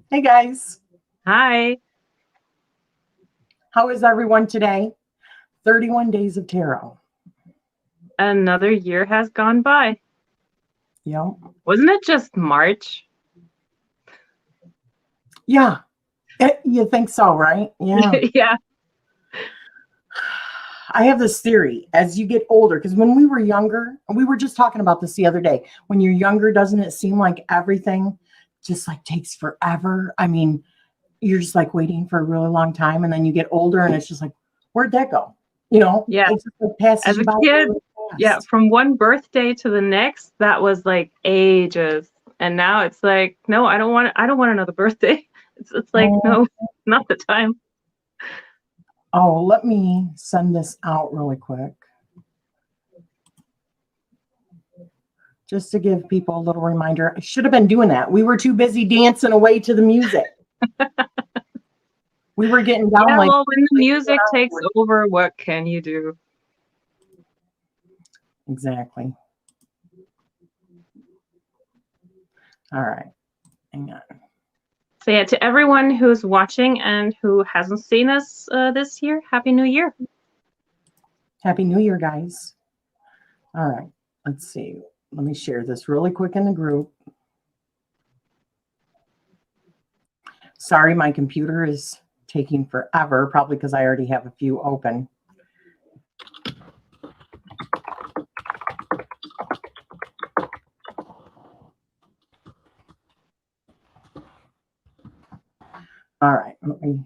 Hey guys, Hi. how is everyone today? 31 days of tarot. Another year has gone by. Yep. Wasn't it just March? Yeah, you think so, right? Yeah. Yeah. I have this theory as you get older, because when we were younger, and we were just talking about this the other day, when you're younger, doesn't it seem like everything just like takes forever? I mean, you're just like waiting for a really long time, and then you get older and it's just like, where'd that go? Yeah. It just like passes As you a by kid, really yeah, fast. from one birthday to the next, that was like ages. And now it's like, no, I don't want another birthday. It's like, Oh, no, not the time. oh, let me send this out really quick, just to give people a little reminder. I should have been doing that. We were too busy dancing away to the music. We were getting down Yeah, like well, when the like music takes over, what can you do? exactly. All right. Hang on. So yeah, to everyone who's watching and who hasn't seen us this year, Happy New Year. Happy New Year, guys. All right. Let's see. Let me share this really quick in the group. Sorry, my computer is taking forever, probably because I already have a few open. All right. Let me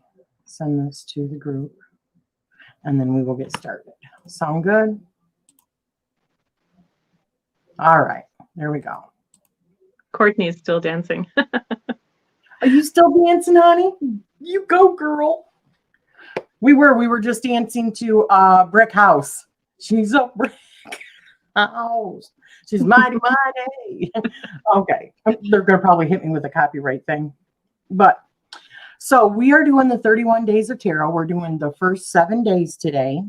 send this to the group and then we will get started. Sound good? All right. There we go. Courtney's still dancing. Are you still dancing, honey? You go, girl. We were just dancing to Brick House. She's a brick house. She's mighty, mighty. Okay. They're gonna probably hit me with a copyright thing. But so we are doing the 31 days of tarot. We're doing the first 7 days today.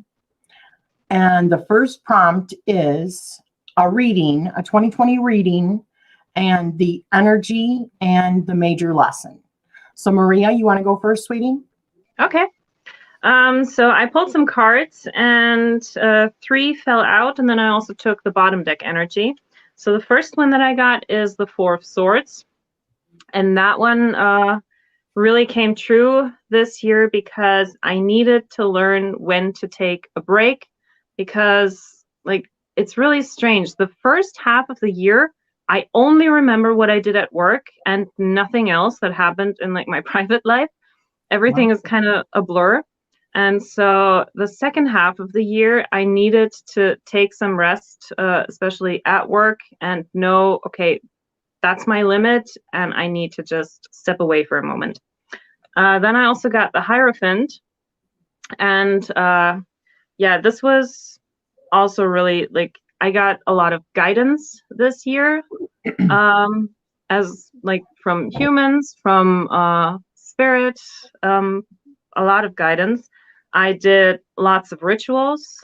And the first prompt is a reading, a 2020 reading, and the energy and the major lesson. So Maria, you want to go first, sweetie? Okay. So I pulled some cards and three fell out, and then I also took the bottom deck energy. So the first one that I got is the Four of Swords, and that one really came true this year because I needed to learn when to take a break because, like, it's really strange. The first half of the year, I only remember what I did at work and nothing else that happened in like my private life. Wow. Everything is kind of a blur. And so the second half of the year, I needed to take some rest, especially at work, and know, okay, that's my limit, and I need to just step away for a moment. Then I also got the Hierophant, and yeah, this was also really like I got a lot of guidance this year, um, as like from humans, from spirit, a lot of guidance. I did lots of rituals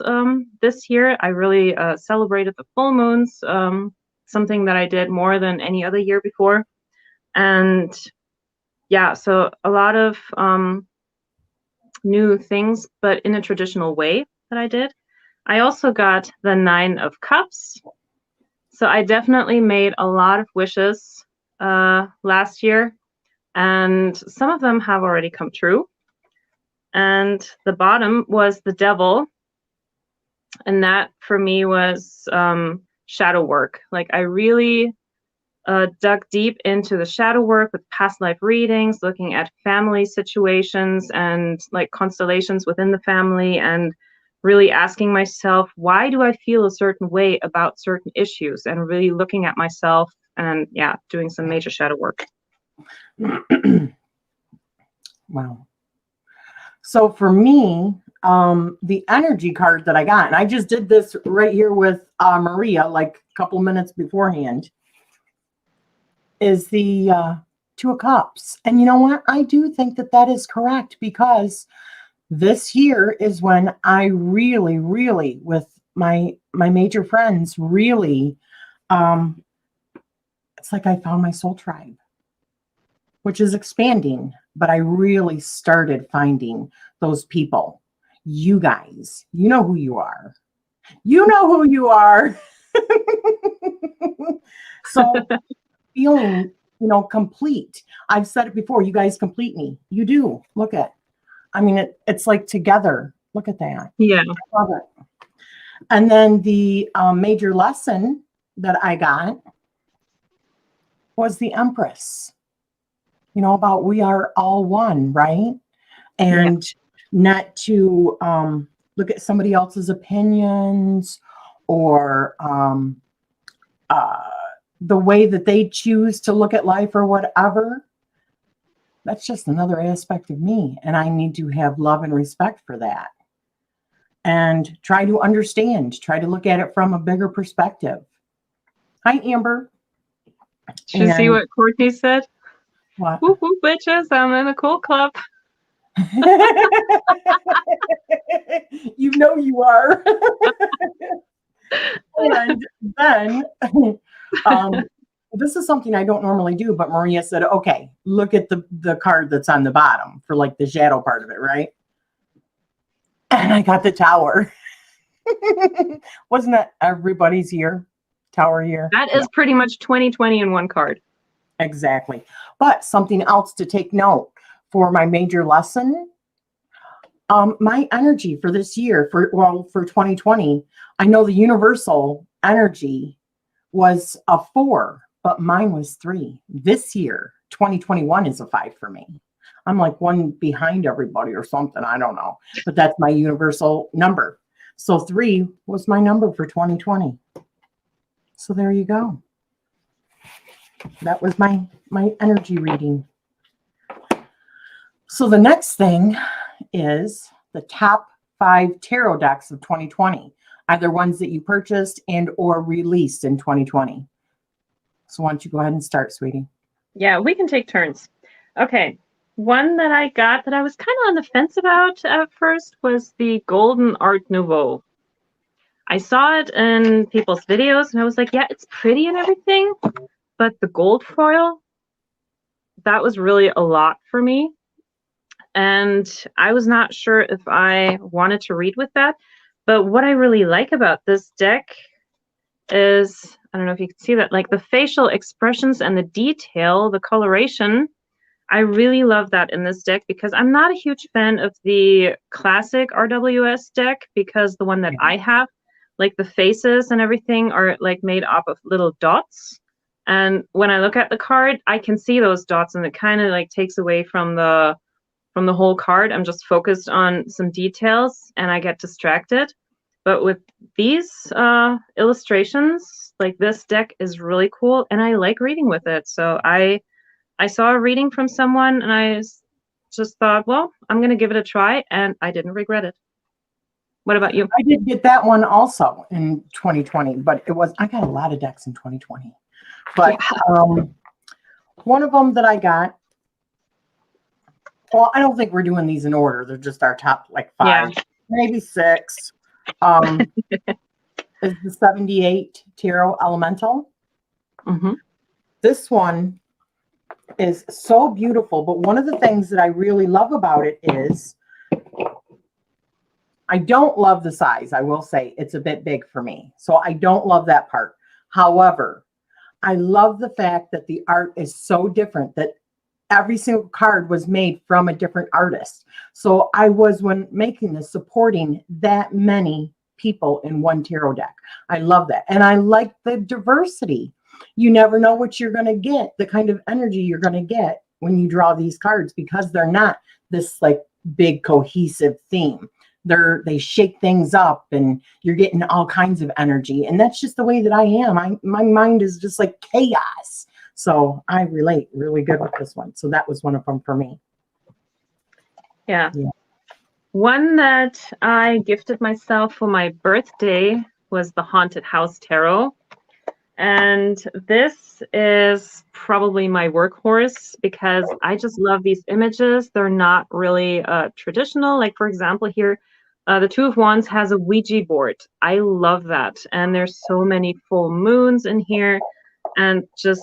this year. I really celebrated the full moons, something that I did more than any other year before. And yeah, so a lot of new things, but in a traditional way that I did. I also got the Nine of Cups. So I definitely made a lot of wishes last year, and some of them have already come true. And the bottom was the Devil, and that for me was shadow work. Like I really dug deep into the shadow work with past life readings, looking at family situations and like constellations within the family, and really asking myself, why do I feel a certain way about certain issues? And really looking at myself and, yeah, doing some major shadow work. Wow. So for me, the energy card that I got, and I just did this right here with Maria like a couple minutes beforehand, is the Two of Cups. And you know what? I do think that that is correct because this year is when I really, really, with my major friends, really, it's like I found my soul tribe. which is expanding, but I really started finding those people. You guys, you know who you are. You know who you are. So feeling, complete. I've said it before. You guys complete me. You do. Look at, I mean, it's like together. Look at that. Yeah. I love it. And then the major lesson that I got was the Empress, about we are all one, right? And not to look at somebody else's opinions or the way that they choose to look at life or whatever. That's just another aspect of me. And I need to have love and respect for that. And try to understand, try to look at it from a bigger perspective. Hi, Amber. Did you see what Courtney said? What? Whoop, whoop, bitches, I'm in a cool club. You know you are. And then this is something I don't normally do, but Maria said, okay, look at the card that's on the bottom for like the shadow part of it, right? And I got the Tower. Wasn't that everybody's year? Tower year? That is pretty much 2020 in one card. Exactly. But something else to take note for my major lesson, my energy for this year, for 2020, I know the universal energy was a 4, but mine was 3. This year, 2021 is a 5 for me. I'm like one behind everybody or something. I don't know. But that's my universal number. So 3 was my number for 2020. So there you go. That was my energy reading. So the next thing is the top 5 tarot decks of 2020, either ones that you purchased and or released in 2020. So why don't you go ahead and start, sweetie? Yeah, we can take turns. Okay. One that I got that I was kind of on the fence about at first was the Golden Art Nouveau. I saw it in people's videos and I was like, yeah, it's pretty and everything, but the gold foil, that was really a lot for me. And I was not sure if I wanted to read with that. But what I really like about this deck is, I don't know if you can see that, like the facial expressions and the detail, the coloration, I really love that in this deck because I'm not a huge fan of the classic RWS deck because the one that I have, like the faces and everything are like made up of little dots. And when I look at the card, I can see those dots and it kind of like takes away from the whole card. I'm just focused on some details and I get distracted. But with these illustrations, like this deck is really cool and I like reading with it. So I saw a reading from someone and I just thought, well, I'm going to give it a try, and I didn't regret it. What about you? I did get that one also in 2020, but I got a lot of decks in 2020. But one of them that I got, well, I don't think we're doing these in order. They're just our top like 5, maybe 6. Is the 78 Tarot Elemental. Mm-hmm. This one is so beautiful, but one of the things that I really love about it is I don't love the size. I will say it's a bit big for me. So I don't love that part. However, I love the fact that the art is so different, that every single card was made from a different artist. So I was, when making this, supporting that many people in one tarot deck. I love that. And I like the diversity. You never know what you're going to get, the kind of energy you're going to get when you draw these cards, because they're not this like big cohesive theme. They shake things up and you're getting all kinds of energy. And that's just the way that I am. My mind is just like chaos. So I relate really good with this one. So that was one of them for me. Yeah. One that I gifted myself for my birthday was the Haunted House Tarot. And this is probably my workhorse because I just love these images. They're not really traditional. Like, for example, here, the Two of Wands has a Ouija board. I love that. And there's so many full moons in here. And just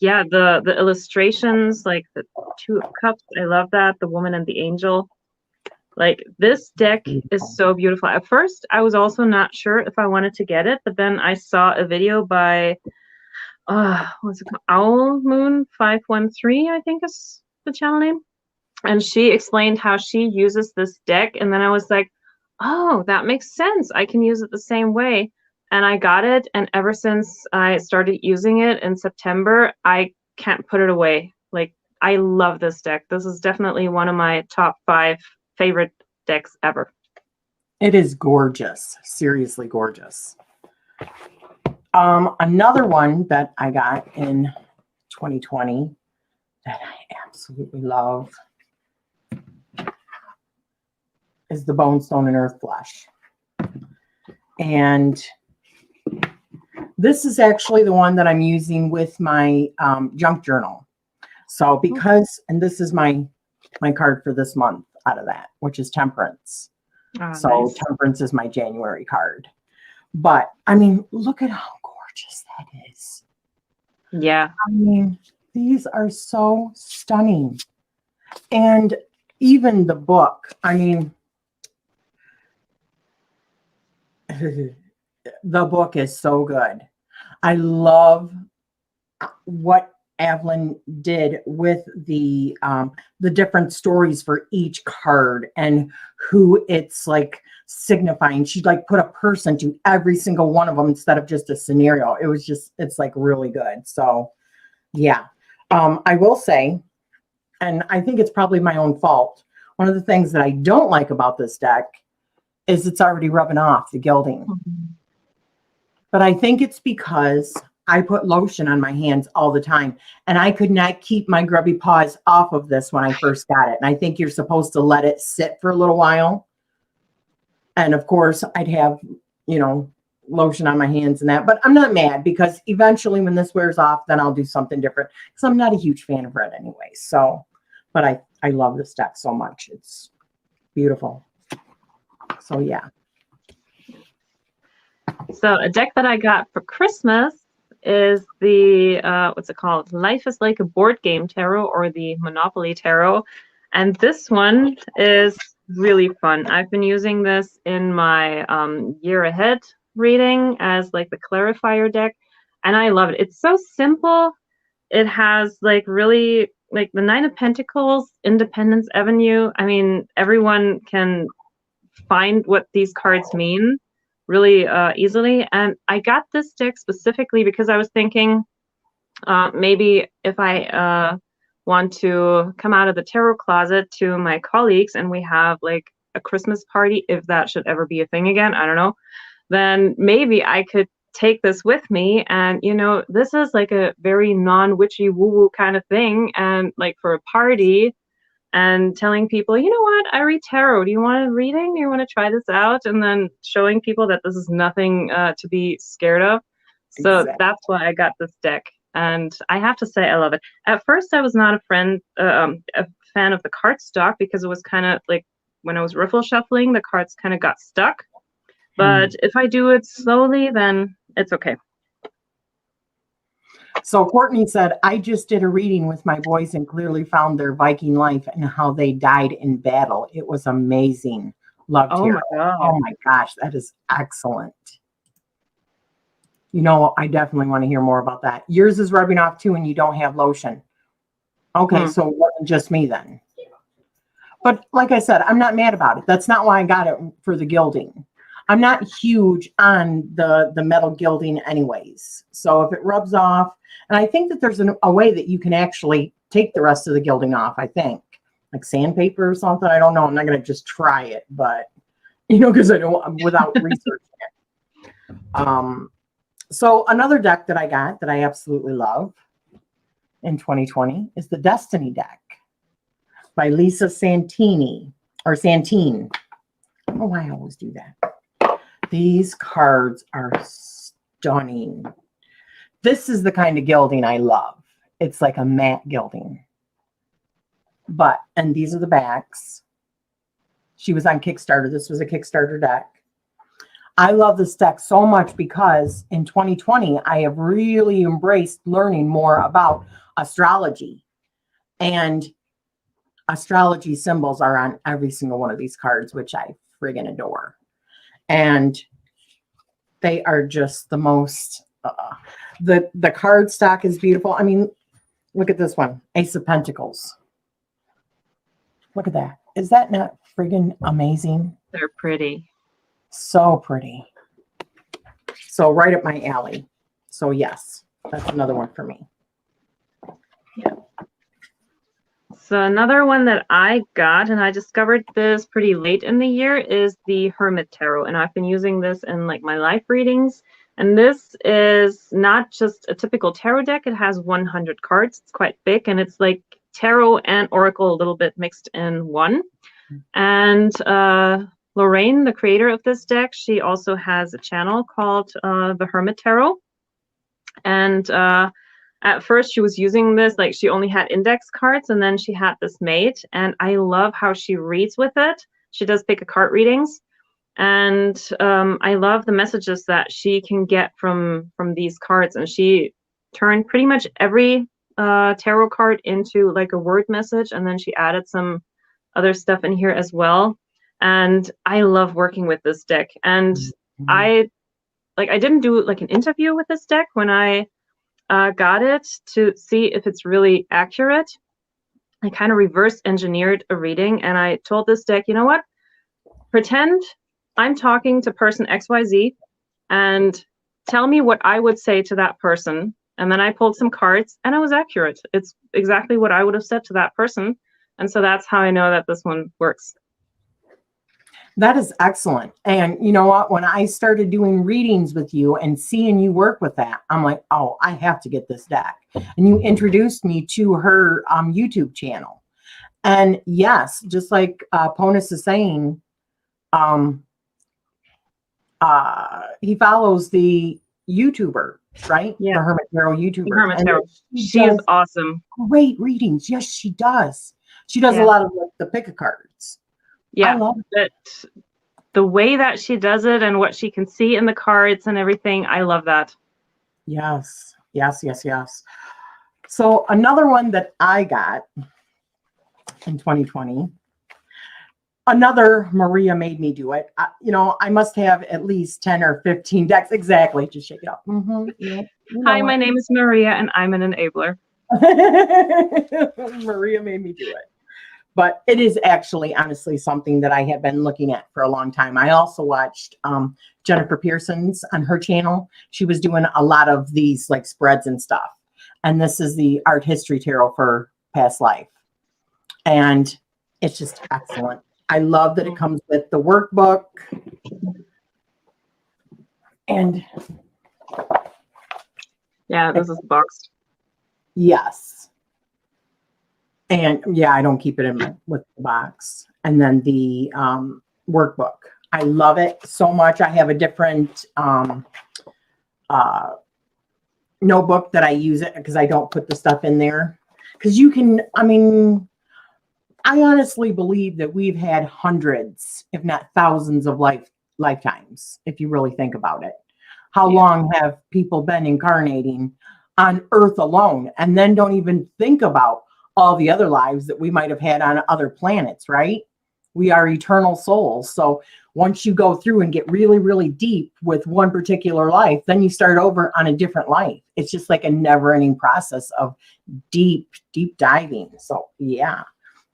yeah, the illustrations, like the Two of Cups, I love that. The Woman and the Angel. Like this deck is so beautiful. At first, I was also not sure if I wanted to get it, but then I saw a video by what's it called? Owl Moon 513, I think is the channel name. And she explained how she uses this deck, and then I was like, oh, that makes sense. I can use it the same way. And I got it, and ever since I started using it in September, I can't put it away. Like, I love this deck. This is definitely one of my top 5 favorite decks ever. It is gorgeous. Seriously gorgeous. Another one that I got in 2020 that I absolutely love is the Bone Stone and Earth Flesh. And this is actually the one that I'm using with my junk journal. So because, and this is my card for this month out of that, which is Temperance. So nice. Temperance is my January card. But I mean, look at how gorgeous that is. Yeah. I mean, these are so stunning. And even the book, I mean, the book is so good. I love what Avalon did with the different stories for each card and who it's like signifying. She'd like put a person to every single one of them instead of just a scenario. It was just, it's like really good. So yeah, I will say, and I think it's probably my own fault. One of the things that I don't like about this deck is it's already rubbing off the gilding. But I think it's because I put lotion on my hands all the time, and I could not keep my grubby paws off of this when I first got it. And I think you're supposed to let it sit for a little while. And of course, I'd have, you know, lotion on my hands and that. But I'm not mad because eventually when this wears off, then I'll do something different because I'm not a huge fan of red anyway. So, but I love this deck so much. It's beautiful. So, yeah. So a deck that I got for Christmas is the, what's it called? Life is Like a Board Game Tarot, or the Monopoly Tarot. And this one is really fun. I've been using this in my year ahead reading as like the clarifier deck, and I love it. It's so simple. It has like really like the Nine of Pentacles, Independence Avenue. I mean, everyone can find what these cards mean really easily. And I got this deck specifically because I was thinking maybe if I want to come out of the tarot closet to my colleagues and we have like a Christmas party, if that should ever be a thing again, I don't know, then maybe I could take this with me. And, you know, this is like a very non-witchy woo-woo kind of thing. And like for a party, and telling people, you know what, I read tarot. Do you want a reading? Do you want to try this out? And then showing people that this is nothing to be scared of. So exactly. That's why I got this deck. And I have to say, I love it. At first, I was not a fan of the cardstock because it was kind of like when I was riffle shuffling, the cards kind of got stuck. But if I do it slowly, then it's okay. So Courtney said, I just did a reading with my boys and clearly found their Viking life and how they died in battle. It was amazing. Loved it. Oh my gosh, that is excellent. You know, I definitely want to hear more about that. Yours is rubbing off too, and you don't have lotion. Okay, so it wasn't just me then. But like I said, I'm not mad about it. That's not why I got it for the gilding. I'm not huge on the metal gilding anyways. So if it rubs off, and I think that there's a way that you can actually take the rest of the gilding off, I think. Like sandpaper or something. I don't know. I'm not going to just try it, but, you know, because I don't, without researching it. So another deck that I got that I absolutely love in 2020 is the Destiny deck by Lisa Santini, or Santine. I don't know why I always do that. These cards are stunning. This is the kind of gilding I love. It's like a matte gilding. But, and these are the backs. She was on Kickstarter. This was a Kickstarter deck. I love this deck so much because in 2020, I have really embraced learning more about astrology. And astrology symbols are on every single one of these cards, which I friggin' adore. And they are just the most, the card stock is beautiful. I mean, look at this one, Ace of Pentacles. Look at that. Is that not friggin' amazing? They're pretty. So pretty. So right up my alley. So yes, that's another one for me. Yeah. So another one that I got, and I discovered this pretty late in the year, is the Hermit Tarot. And I've been using this in like my life readings. And this is not just a typical tarot deck. It has 100 cards. It's quite big, and it's like tarot and oracle a little bit mixed in one. And Lorraine, the creator of this deck, she also has a channel called the Hermit Tarot. And at first she was using this, like she only had index cards, and then she had this made. And I love how she reads with it. She does pick a card readings. And I love the messages that she can get from these cards. And she turned pretty much every tarot card into like a word message. And then she added some other stuff in here as well. And I love working with this deck. And I didn't do like an interview with this deck when I got it to see if it's really accurate. I kind of reverse engineered a reading, and I told this deck, you know what? Pretend I'm talking to person XYZ and tell me what I would say to that person. And then I pulled some cards and I was accurate. It's exactly what I would have said to that person. And so that's how I know that this one works. That is excellent. And you know what? When I started doing readings with you and seeing you work with that, I'm like, oh, I have to get this deck. And you introduced me to her YouTube channel. And yes, just like Ponus is saying, he follows the YouTuber, right? Yeah. The Hermit Tarot YouTuber. The Hermit Tarot. She is awesome. Great readings. Yes, she does. She does a lot of like the pick a cards. Yeah, but the way that she does it and what she can see in the cards and everything, I love that. Yes, yes, yes, yes. So another one that I got in 2020, another Maria made me do it. I must have at least 10 or 15 decks. Exactly. Just shake it up. Hi, my name is Maria and I'm an enabler. Maria made me do it. But it is actually, honestly, something that I have been looking at for a long time. I also watched Jennifer Pearson's on her channel. She was doing a lot of these like spreads and stuff. And this is the Art History Tarot for Past Life. And it's just excellent. I love that it comes with the workbook. And yeah, this is boxed. Yes. And yeah, I don't keep it in with the box. And then the workbook. I love it so much. I have a different notebook that I use it because I don't put the stuff in there. Because you can, I honestly believe that we've had hundreds, if not thousands of lifetimes, if you really think about it. How long have people been incarnating on Earth alone? And then don't even think about all the other lives that we might have had on other planets, right? We are eternal souls. So once you go through and get really, really deep with one particular life, then you start over on a different life. It's just like a never-ending process of deep, deep diving. So yeah,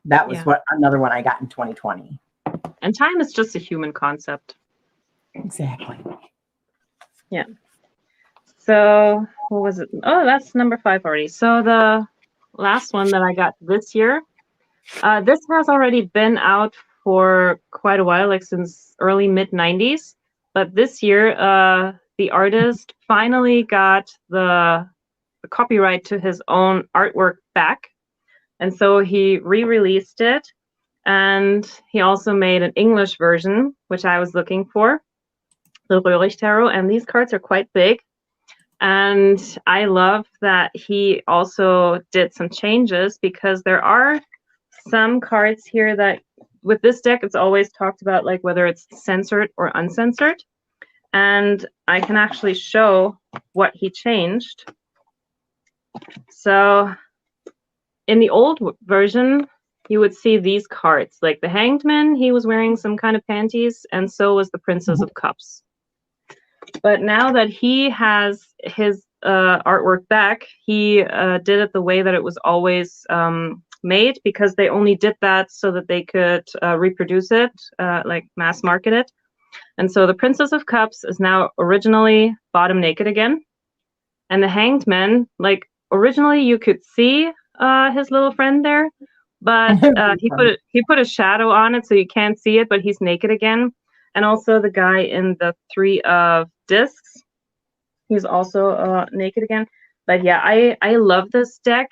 that was another one I got in 2020. And time is just a human concept. Exactly. Yeah. So what was it? Oh, that's number 5 already. So the last one that I got this year, this has already been out for quite a while, like since early mid-90s. But this year, the artist finally got the copyright to his own artwork back. And so he re-released it. And he also made an English version, which I was looking for, the Röhrig Tarot. And these cards are quite big. And I love that he also did some changes, because there are some cards here that with this deck, it's always talked about like whether it's censored or uncensored. and I can actually show what he changed. So in the old version, you would see these cards. Like the Hanged Man, he was wearing some kind of panties, and so was the Princess of Cups. But now that he has his artwork back, he did it the way that it was always made, because they only did that so that they could reproduce it, like mass market it. And so the Princess of Cups is now originally bottom naked again. And the Hanged Man, like originally you could see his little friend there, but he put a shadow on it so you can't see it, but he's naked again. And also the guy in the Three of Discs, he's also naked again. But yeah, I love this deck.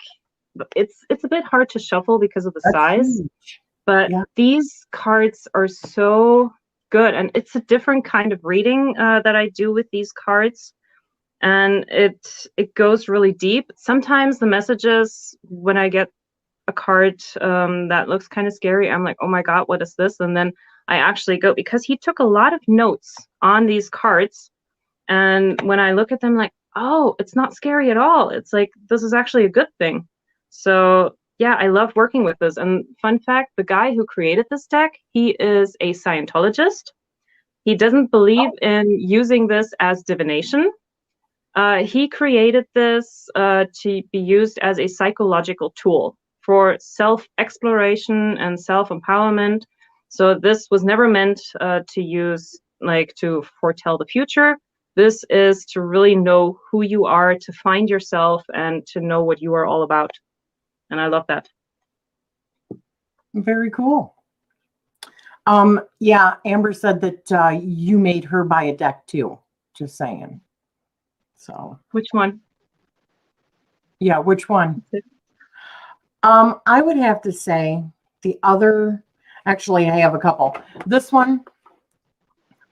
It's a bit hard to shuffle because of the size, but these cards are so good, and it's a different kind of reading that I do with these cards, and it goes really deep. Sometimes the messages, when I get a card that looks kind of scary, I'm like, oh my god, what is this? And then I actually go, because he took a lot of notes on these cards, and when I look at them, like, oh, it's not scary at all. It's like, this is actually a good thing. So yeah, I love working with this. And fun fact, the guy who created this deck, he is a Scientologist. He doesn't believe in using this as divination. He created this to be used as a psychological tool for self-exploration and self-empowerment. So this was never meant to use, like, to foretell the future. This is to really know who you are, to find yourself, and to know what you are all about. And I love that. Very cool. Yeah, Amber said that you made her buy a deck too. Just saying. So which one? Yeah, which one? I would have to say the other. Actually, I have a couple. This one,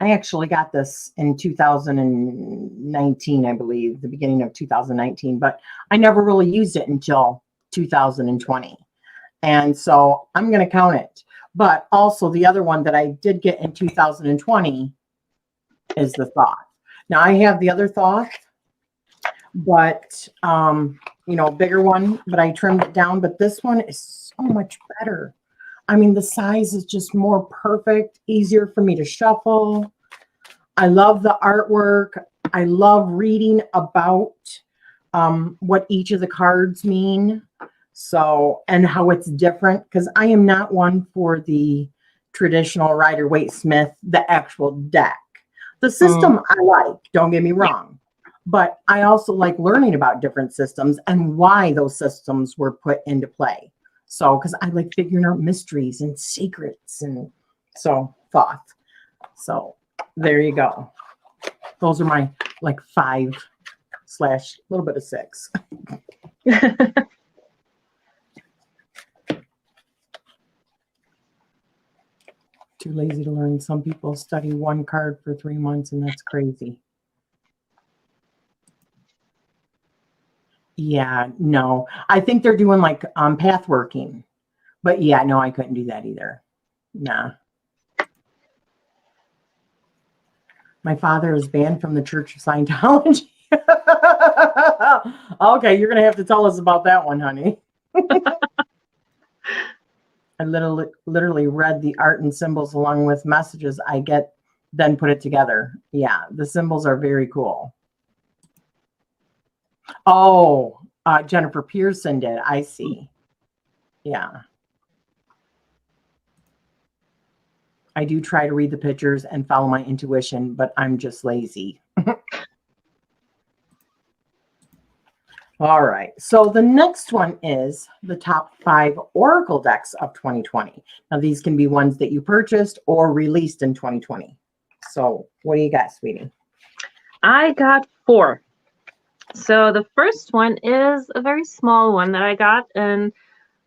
I actually got this in 2019, I believe, the beginning of 2019, but I never really used it until 2020. And so I'm going to count it. But also the other one that I did get in 2020 is the Thoth. Now I have the other Thoth, but, bigger one, but I trimmed it down. But this one is so much better. I mean, the size is just more perfect, easier for me to shuffle. I love the artwork. I love reading about what each of the cards mean. So, and how it's different, because I am not one for the traditional Rider-Waite-Smith, the actual deck. The system I like, don't get me wrong, but I also like learning about different systems and why those systems were put into play. So, because I like figuring out mysteries and secrets, and so Thoth. So there you go. Those are my like 5/ a little bit of 6. Too lazy to learn. Some people study one card for 3 months, and that's crazy. Yeah, no. I think they're doing like path working. But yeah, no, I couldn't do that either. Nah. My father is banned from the Church of Scientology. Okay, you're going to have to tell us about that one, honey. I literally read the art and symbols along with messages I get, then put it together. Yeah, the symbols are very cool. Oh, Jennifer Pearson did. I see. Yeah. I do try to read the pictures and follow my intuition, but I'm just lazy. All right. So the next one is the top 5 Oracle decks of 2020. Now, these can be ones that you purchased or released in 2020. So what do you got, sweetie? I got 4. So the first one is a very small one that I got, and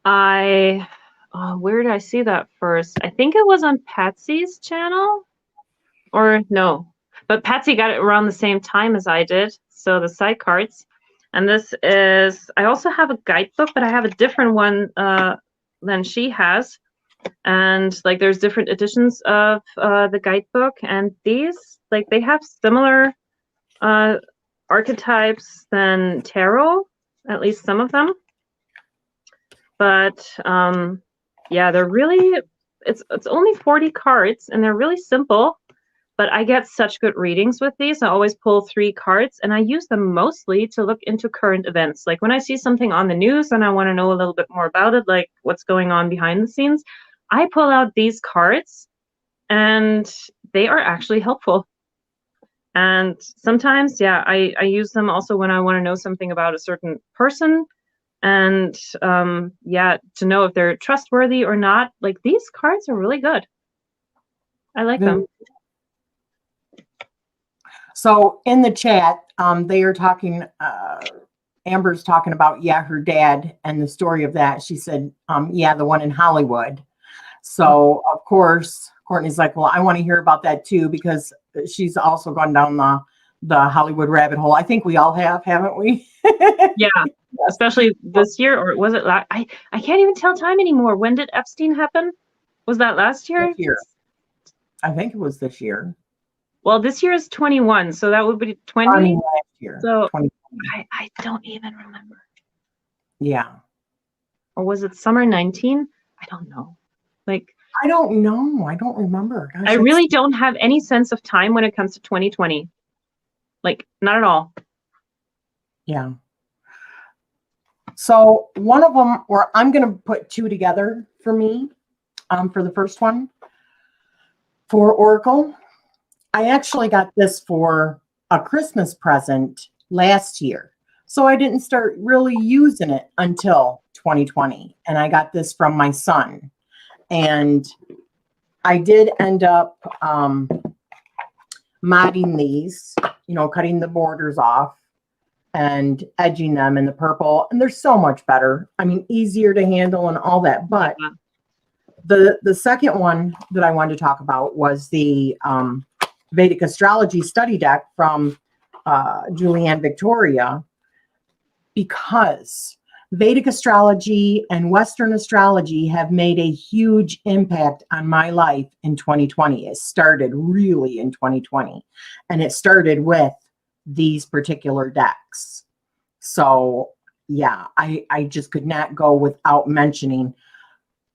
where did I see that first? I think it was on Patsy's channel, or no, but Patsy got it around the same time as I did. So the side cards, and this is, I also have a guidebook, but I have a different one than she has. And like, there's different editions of the guidebook, and these Like they have similar archetypes than tarot, at least some of them. But yeah, they're really, it's only 40 cards and they're really simple, but I get such good readings with these. I always pull 3 cards and I use them mostly to look into current events. Like when I see something on the news and I want to know a little bit more about it, like what's going on behind the scenes, I pull out these cards and they are actually helpful. And sometimes, yeah, I use them also when I want to know something about a certain person. And yeah, to know if they're trustworthy or not. Like these cards are really good. I like them. So in the chat, they are talking, Amber's talking about, yeah, her dad and the story of that. She said, yeah, the one in Hollywood. So of course, Courtney's like, well, I want to hear about that too, because she's also gone down the Hollywood rabbit hole. I think we all have, haven't we? Yeah, especially this year, or was it last? I can't even tell time anymore. When did Epstein happen? Was that last year? This year. I think it was this year. Well, this year is 21, so that would be 20. I mean, last year. So I don't even remember. Yeah. Or was it summer 19? I don't know. Like, I don't know. I don't remember. Gosh, I really don't have any sense of time when it comes to 2020. Like, not at all. Yeah. So one of them, or I'm going to put 2 together for me, for the first one. For Oracle, I actually got this for a Christmas present last year. So I didn't start really using it until 2020. And I got this from my son. And I did end up modding these, you know, cutting the borders off and edging them in the purple. And they're so much better. I mean, easier to handle and all that. But the second one that I wanted to talk about was the Vedic astrology study deck from Julianne Victoria, because Vedic astrology and Western astrology have made a huge impact on my life in 2020. It started really in 2020, and it started with these particular decks. So yeah, I just could not go without mentioning.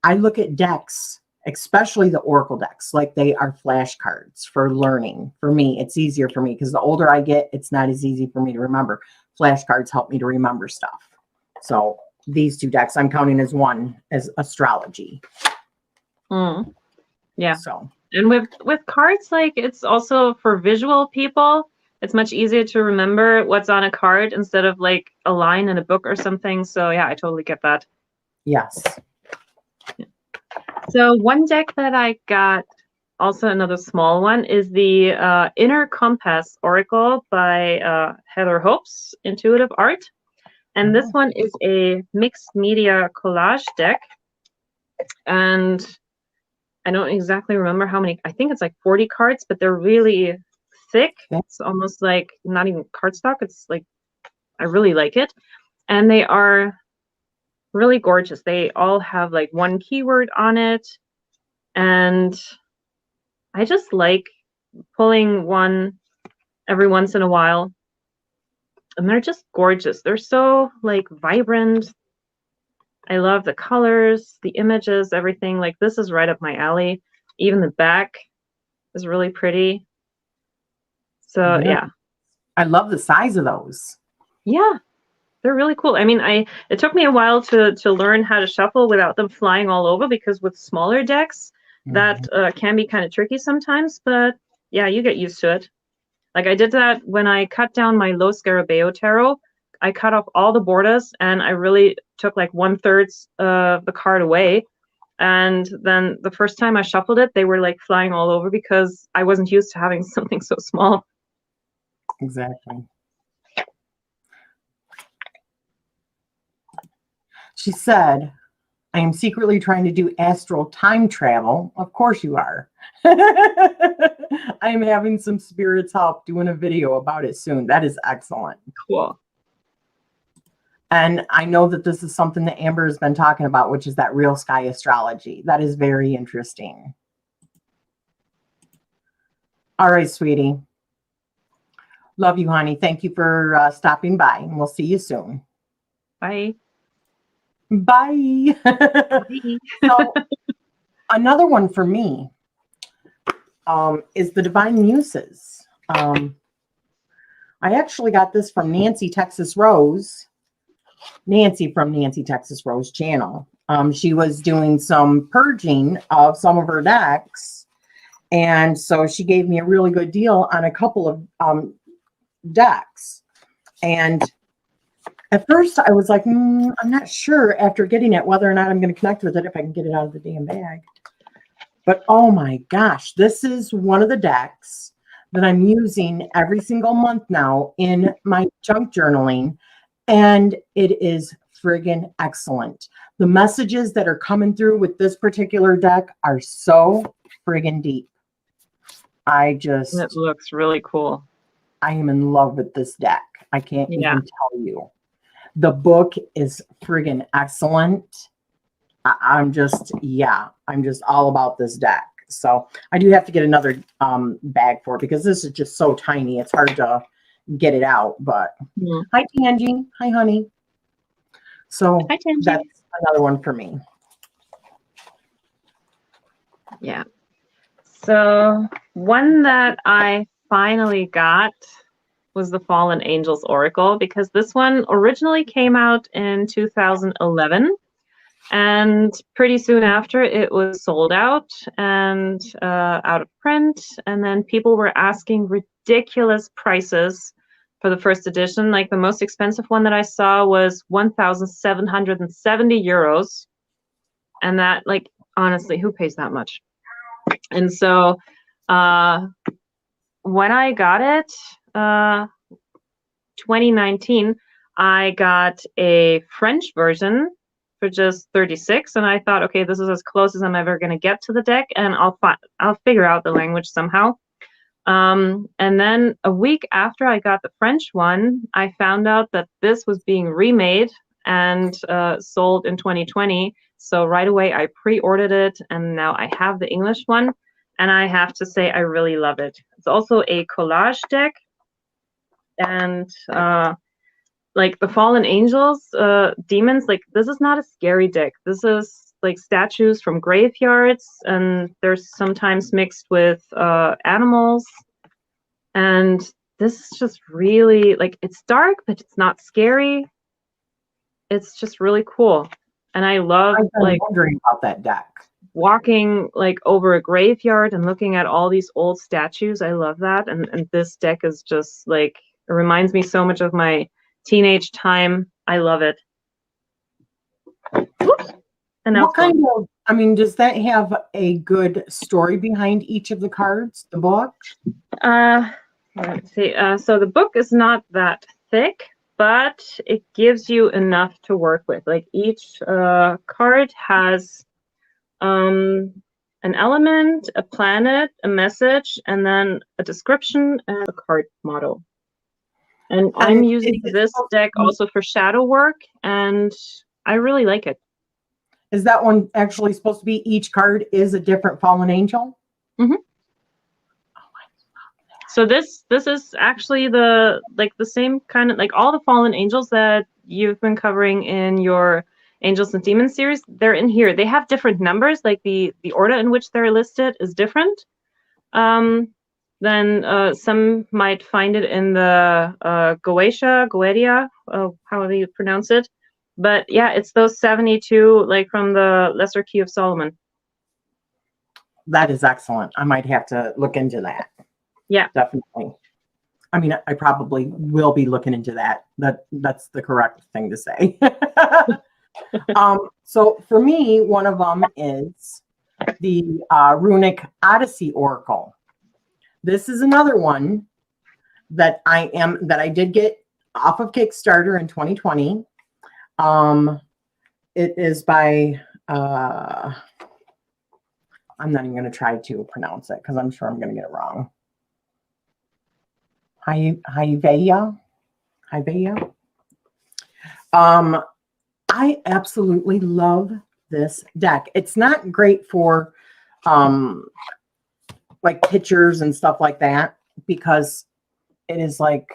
I look at decks, especially the Oracle decks, like they are flashcards for learning. For me, it's easier for me because the older I get, it's not as easy for me to remember. Flashcards help me to remember stuff. So these 2 decks I'm counting as one, as astrology. Yeah. So, and with cards, like it's also for visual people. It's much easier to remember what's on a card instead of like a line in a book or something. So yeah, I totally get that. yes. Yeah. So one deck that I got, also another small one, is the Inner Compass Oracle by Heather Hopes, Intuitive Art. And this one is a mixed media collage deck. And I don't exactly remember how many. I think it's like 40 cards, but they're really thick. It's almost like not even cardstock. It's like, I really like it. And they are really gorgeous. They all have like one keyword on it. And I just like pulling one every once in a while. And they're just gorgeous. They're so like vibrant. I love the colors, the images, everything. Like this is right up my alley. Even the back is really pretty. So yeah. I love the size of those. Yeah, they're really cool. I mean, it took me a while to learn how to shuffle without them flying all over, because with smaller decks, that can be kind of tricky sometimes. But yeah, you get used to it. Like I did that when I cut down my Lo Scarabeo tarot. I cut off all the borders and I really took like 1/3 of the card away. And then the first time I shuffled it, they were like flying all over because I wasn't used to having something so small. Exactly. She said, I am secretly trying to do astral time travel. Of course you are. I am having some spirits help doing a video about it soon. That is excellent. Cool. And I know that this is something that Amber has been talking about, which is that real sky astrology. That is very interesting. All right, sweetie. Love you, honey. Thank you for stopping by, and we'll see you soon. Bye. Bye. Bye. So another one for me is the Divine Muses. I actually got this from Nancy Texas Rose. Nancy from Nancy Texas Rose channel. She was doing some purging of some of her decks. And so she gave me a really good deal on a couple of decks. And at first I was like, I'm not sure after getting it whether or not I'm going to connect with it if I can get it out of the damn bag. But oh my gosh, this is one of the decks that I'm using every single month now in my junk journaling. And it is friggin' excellent. The messages that are coming through with this particular deck are so friggin' deep. It looks really cool. I am in love with this deck. I can't even tell you. The book is friggin' excellent. I'm just all about this deck. So I do have to get another bag for it because this is just so tiny. It's hard to get it out. But hi, Tangie. Hi, honey. So hi, that's another one for me. Yeah. So one that I finally got was the Fallen Angels Oracle, because this one originally came out in 2011. And pretty soon after, it was sold out and out of print. And then people were asking ridiculous prices for the first edition. Like the most expensive one that I saw was 1,770 euros. And that, like, honestly, who pays that much? And so when I got it, 2019, I got a French version for just 36, and I thought, okay, this is as close as I'm ever going to get to the deck, and I'll figure out the language somehow. And then a week after I got the French one, I found out that this was being remade and sold in 2020. So right away I pre-ordered it, and now I have the English one, and I have to say I really love it. It's also a collage deck, and like the Fallen Angels, demons, like this is not a scary deck. This is like statues from graveyards, and there's sometimes mixed with animals. And this is just really, like, it's dark, but it's not scary. It's just really cool. And I love, like, wondering about that deck. Walking like over a graveyard and looking at all these old statues. I love that. And this deck is just like, it reminds me so much of my teenage time. I love it. Oops. And what kind of, I mean, does that have a good story behind each of the cards, the book? Let's see. So the book is not that thick, but it gives you enough to work with. Like each card has an element, a planet, a message, and then a description and a card model. And I'm using this deck also for shadow work, and I really like it. Is that one actually supposed to be each card is a different fallen angel? Mm-hmm. So this is actually the same kind of, like all the fallen angels that you've been covering in your Angels and Demons series, they're in here. They have different numbers, like the order in which they're listed is different. Then some might find it in the Goetia, however you pronounce it. But yeah, it's those 72, like from the Lesser Key of Solomon. That is excellent. I might have to look into that. Yeah, definitely. I mean, I probably will be looking into that. That's the correct thing to say. So for me, one of them is the Runic Odyssey Oracle. This is another one that I did get off of Kickstarter in 2020. It is by I'm not even going to try to pronounce it because I'm sure I'm going to get it wrong. Haiveya. I absolutely love this deck. It's not great for like pictures and stuff like that, because it is like,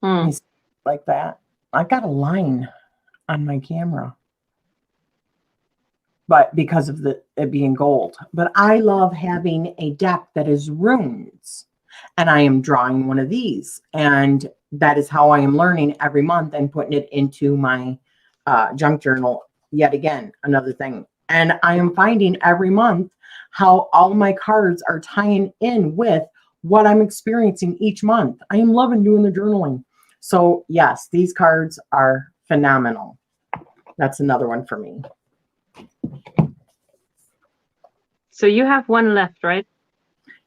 like that. I've got a line on my camera, but because of it being gold. But I love having a deck that is runes, and I am drawing one of these, and that is how I am learning every month and putting it into my junk journal. Yet again, another thing. And I am finding every month how all my cards are tying in with what I'm experiencing each month. I am loving doing the journaling. So yes, these cards are phenomenal. That's another one for me. So you have one left, right?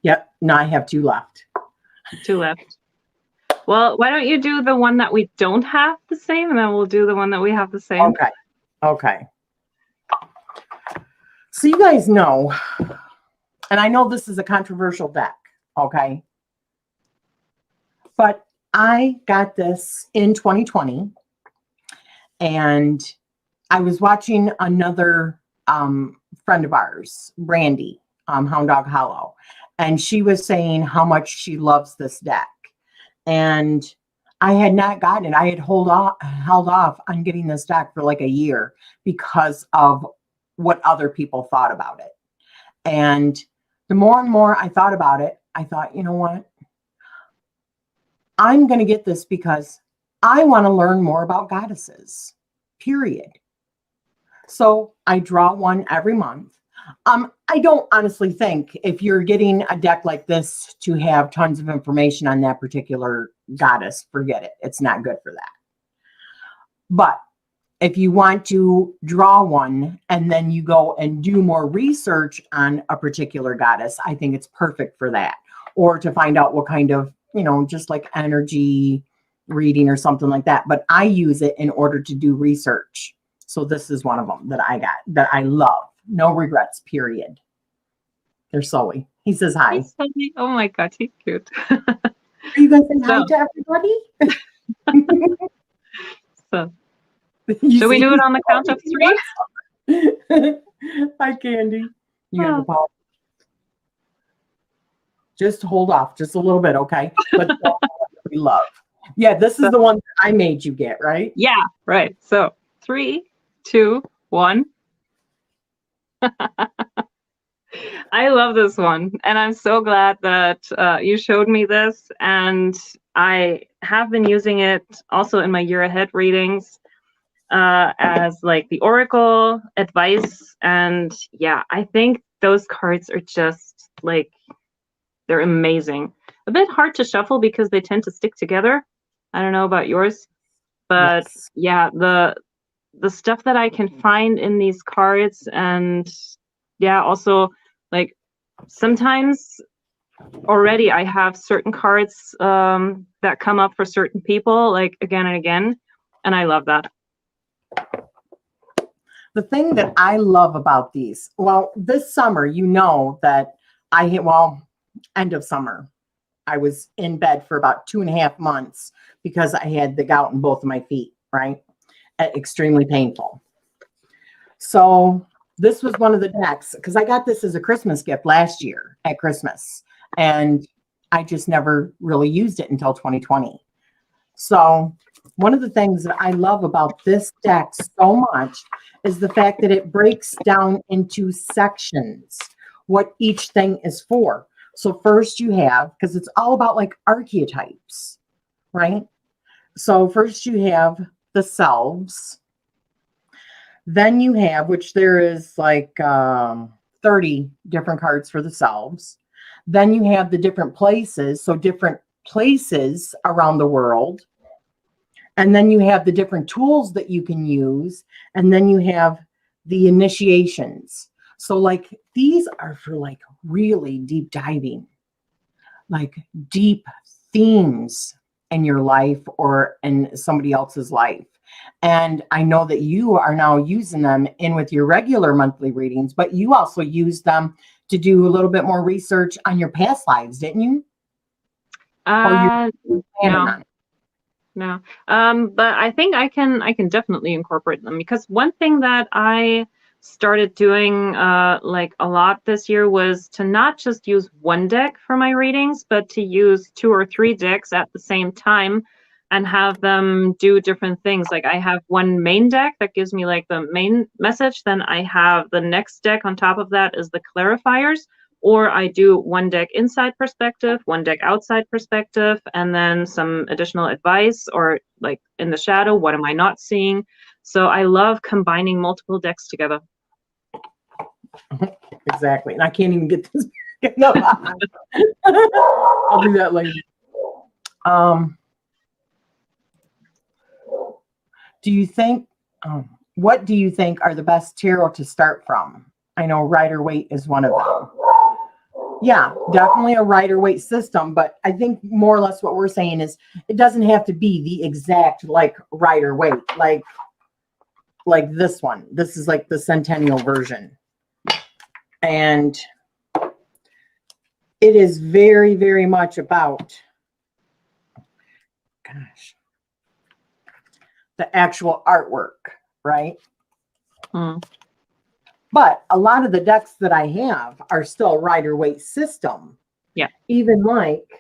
Yep. Now I have 2 left. 2 left. Well, why don't you do the one that we don't have the same, and then we'll do the one that we have the same. Okay. Okay. So you guys know, and I know this is a controversial deck, okay? But I got this in 2020, and I was watching another friend of ours, Brandy, Hound Dog Hollow, and she was saying how much she loves this deck. And I had not gotten it. I had held off on getting this deck for like a year because of what other people thought about it. And the more and more I thought about it, I thought, you know what? I'm going to get this because I want to learn more about goddesses, period. So I draw one every month. I don't honestly think if you're getting a deck like this to have tons of information on that particular goddess, forget it. It's not good for that. But if you want to draw one and then you go and do more research on a particular goddess, I think it's perfect for that. Or to find out what kind of, just like energy reading or something like that. But I use it in order to do research. So this is one of them that I got that I love. No regrets, period. There's Sully. He says hi. Oh my God, he's cute. Are you going to say hi to everybody? So, should we do it on the count of 3? Hi, Candy. You got the ball. Just hold off just a little bit, okay? But we love. Yeah, this is the one that I made you get, right? Yeah, right. So 3, 2, 1. I love this one, and I'm so glad that you showed me this, and I have been using it also in my year ahead readings as like the oracle advice. And yeah, I think those cards are just like, they're amazing. A bit hard to shuffle because they tend to stick together. I don't know about yours, but yes. Yeah, the stuff that I can find in these cards, and yeah, also like sometimes already I have certain cards that come up for certain people like again and again, and I love that. The thing that I love about these, well, this summer, that end of summer, I was in bed for about 2.5 months because I had the gout in both of my feet, right? Extremely painful. So this was one of the decks, because I got this as a Christmas gift last year at Christmas, and I just never really used it until 2020. So one of the things that I love about this deck so much is the fact that it breaks down into sections, what each thing is for. So first you have, because it's all about like archetypes, right? So first you have the selves. Then you have, which there is like 30 different cards for the selves. Then you have the different places, so different places around the world. And then you have the different tools that you can use. And then you have the initiations. So like these are for like really deep diving, like deep themes in your life or in somebody else's life. And I know that you are now using them in with your regular monthly readings, but you also use them to do a little bit more research on your past lives, didn't you? No. But I think I can definitely incorporate them, because one thing that I started doing like a lot this year was to not just use one deck for my readings, but to use 2 or 3 decks at the same time and have them do different things. Like I have one main deck that gives me like the main message, then I have the next deck on top of that is the clarifiers, or I do one deck inside perspective, one deck outside perspective, and then some additional advice, or like in the shadow, what am I not seeing? So I love combining multiple decks together. Exactly. And I can't even get this. No, I'll do that later. Do you think, what do you think are the best tarot to start from? I know Rider-Waite is one of them. Yeah, definitely a Rider-Waite system, but I think more or less what we're saying is it doesn't have to be the exact like Rider-Waite, like this one. This is like the Centennial version. And it is very, very much about, gosh, the actual artwork, right? But a lot of the decks that I have are still Rider-Waite system. Yeah. Even like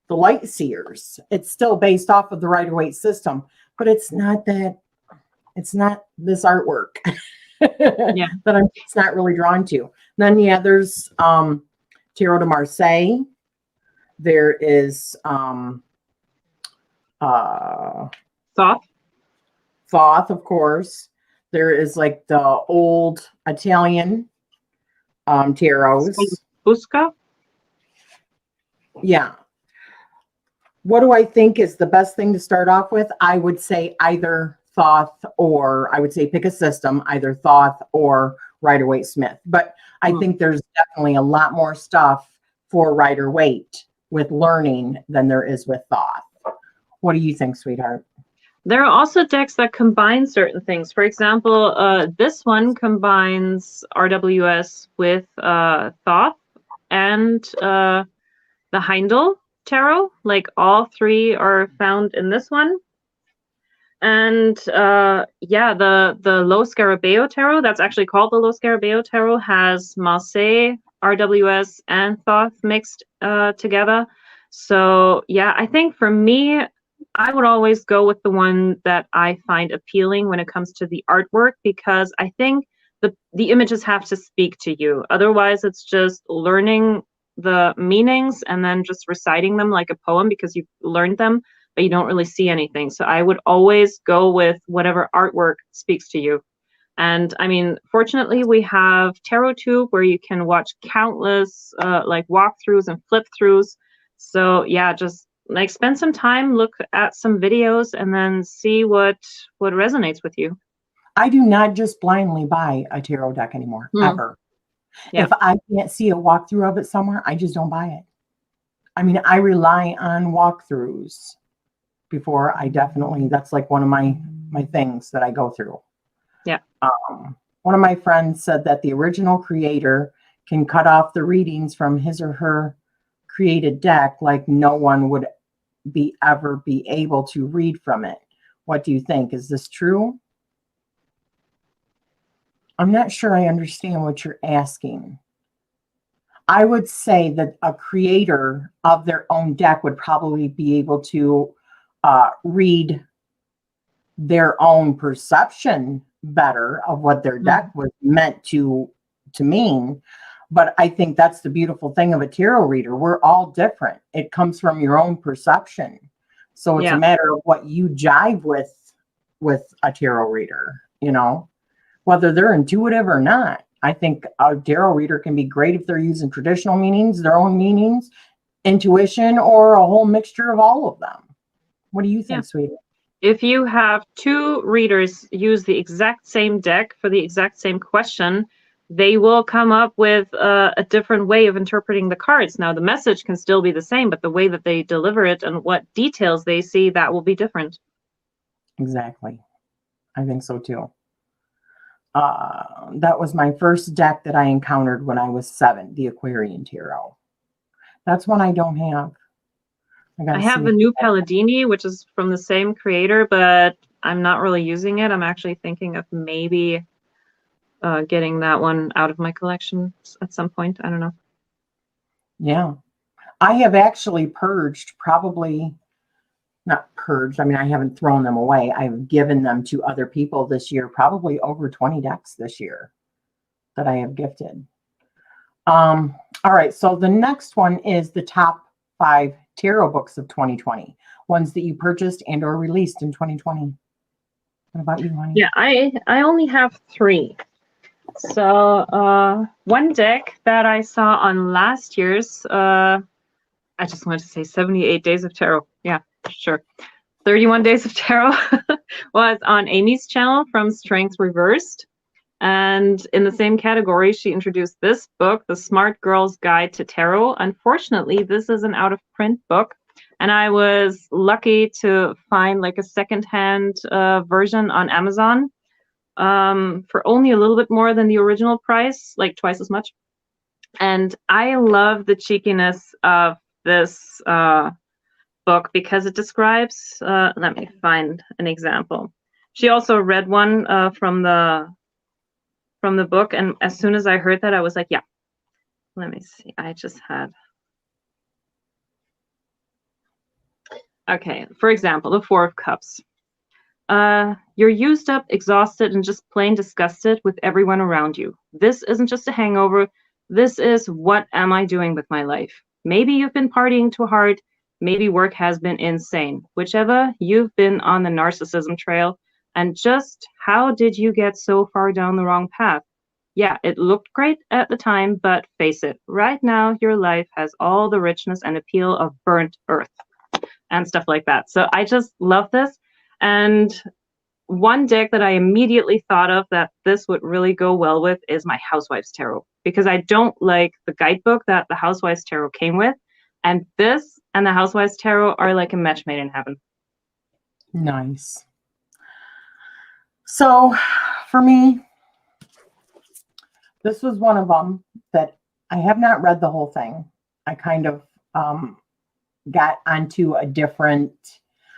the Light Seers, it's still based off of the Rider-Waite system, but it's not that, it's not this artwork. Yeah. That I'm just not really drawn to. Then yeah, there's Tarot de Marseille. There is Thoth, of course. There is like the old Italian tarots. Busca. Yeah. What do I think is the best thing to start off with? I would say either Thoth, or I would say pick a system, either Thoth or Rider-Waite Smith. But I think there's definitely a lot more stuff for Rider-Waite with learning than there is with Thoth. What do you think, sweetheart? There are also decks that combine certain things. For example, this one combines RWS with Thoth and the Heindel tarot. Like all 3 are found in this one. And yeah, the Lo Scarabeo tarot, that's actually called the Lo Scarabeo tarot, has Marseille, RWS, and Thoth mixed together. So yeah, I think for me, I would always go with the one that I find appealing when it comes to the artwork, because I think the images have to speak to you. Otherwise, it's just learning the meanings and then just reciting them like a poem because you've learned them, but you don't really see anything. So I would always go with whatever artwork speaks to you. And I mean, fortunately, we have TarotTube where you can watch countless like walkthroughs and flip throughs. So yeah, just like spend some time, look at some videos, and then see what resonates with you. I do not just blindly buy a tarot deck anymore, ever. Yeah. If I can't see a walkthrough of it somewhere, I just don't buy it. I mean, I rely on walkthroughs before I definitely, that's like one of my things that I go through. Yeah. One of my friends said that the original creator can cut off the readings from his or her created deck like no one would ever be able to read from it. What do you think? Is this true? I'm not sure I understand what you're asking. I would say that a creator of their own deck would probably be able to read their own perception better of what their deck was meant to mean. But I think that's the beautiful thing of a tarot reader. We're all different. It comes from your own perception. So it's a matter of what you jive with a tarot reader, you know, whether they're intuitive or not. I think a tarot reader can be great if they're using traditional meanings, their own meanings, intuition, or a whole mixture of all of them. What do you think, sweetie? If you have 2 readers use the exact same deck for the exact same question, they will come up with a different way of interpreting the cards. Now, the message can still be the same, but the way that they deliver it and what details they see, that will be different. Exactly. I think so too. That was my first deck that I encountered when I was 7, the Aquarian Tarot. That's one I don't have. I have the new Palladini, which is from the same creator, but I'm not really using it. I'm actually thinking of maybe getting that one out of my collection at some point. I don't know. Yeah. I have actually purged, probably not purged. I mean, I haven't thrown them away. I've given them to other people this year, probably over 20 decks this year that I have gifted. All right. So the next one is the top 5 tarot books of 2020, ones that you purchased and or released in 2020. What about you, honey? Yeah, I only have 3. So one deck that I saw on last year's, I just wanted to say 78 Days of Tarot. Yeah, sure. 31 Days of Tarot was on Amy's channel from Strength Reversed. And in the same category, she introduced this book, The Smart Girl's Guide to Tarot. Unfortunately, this is an out-of-print book. And I was lucky to find like a secondhand version on Amazon for only a little bit more than the original price, like twice as much. And I love the cheekiness of this book because it describes, let me find an example. She also read one from the book, and as soon as I heard that, I was like, yeah, let me see. I just had, okay, for example, the 4 of Cups. You're used up, exhausted, and just plain disgusted with everyone around you. This isn't just a hangover. This is, what am I doing with my life? Maybe you've been partying too hard. Maybe work has been insane. Whichever, you've been on the narcissism trail. And just how did you get so far down the wrong path? Yeah, it looked great at the time, but face it, right now your life has all the richness and appeal of burnt earth and stuff like that. So I just love this. And one deck that I immediately thought of that this would really go well with is my Housewives Tarot, because I don't like the guidebook that the Housewives Tarot came with. And this and the Housewives Tarot are like a match made in heaven. Nice. So for me, this was one of them that I have not read the whole thing. I kind of got onto a different,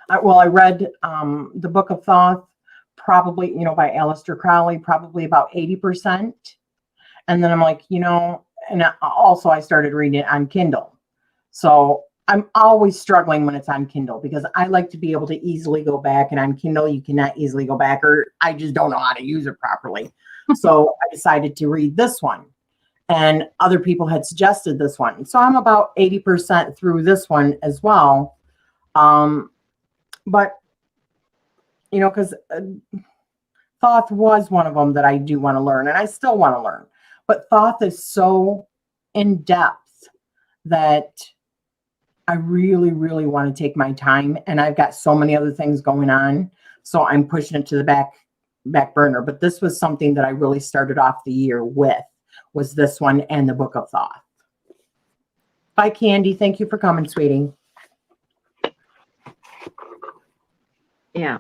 I read the Book of Thoth, probably, by Aleister Crowley, probably about 80%. And then I'm like, and also I started reading it on Kindle. So I'm always struggling when it's on Kindle because I like to be able to easily go back, and on Kindle you cannot easily go back, or I just don't know how to use it properly. So I decided to read this one, and other people had suggested this one. So I'm about 80% through this one as well. But, because Thoth was one of them that I do want to learn, and I still want to learn. But Thoth is so in depth that I really, really want to take my time, and I've got so many other things going on. So I'm pushing it to the back burner. But this was something that I really started off the year with, was this one and the Book of Thoth. Bye, Candy. Thank you for coming, sweetie. Yeah.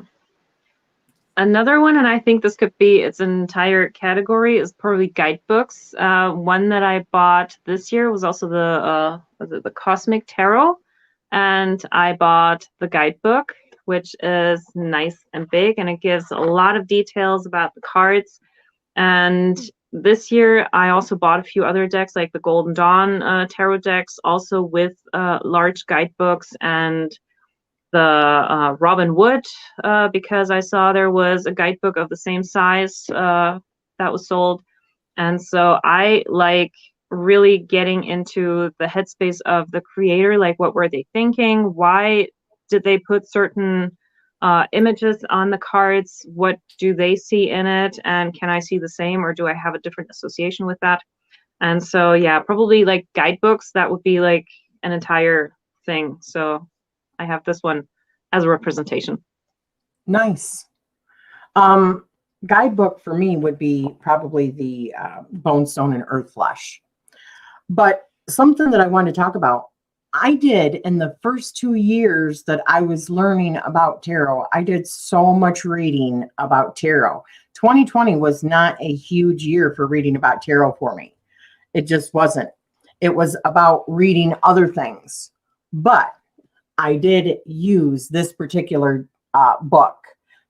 Another one, and I think this could be its entire category, is probably guidebooks. One that I bought this year was also the Cosmic Tarot, and I bought the guidebook, which is nice and big, and it gives a lot of details about the cards. And this year, I also bought a few other decks, like the Golden Dawn tarot decks, also with large guidebooks, and the Robin Wood, because I saw there was a guidebook of the same size that was sold. And so I like really getting into the headspace of the creator, like what were they thinking? Why did they put certain images on the cards? What do they see in it? And can I see the same, or do I have a different association with that? And so, yeah, probably like guidebooks, that would be like an entire thing. So I have this one as a representation. Nice. Guidebook for me would be probably the Bone, Stone, and Earth Flesh. But something that I wanted to talk about, I did in the first 2 years that I was learning about tarot, I did so much reading about tarot. 2020 was not a huge year for reading about tarot for me. It just wasn't. It was about reading other things. But I did use this particular book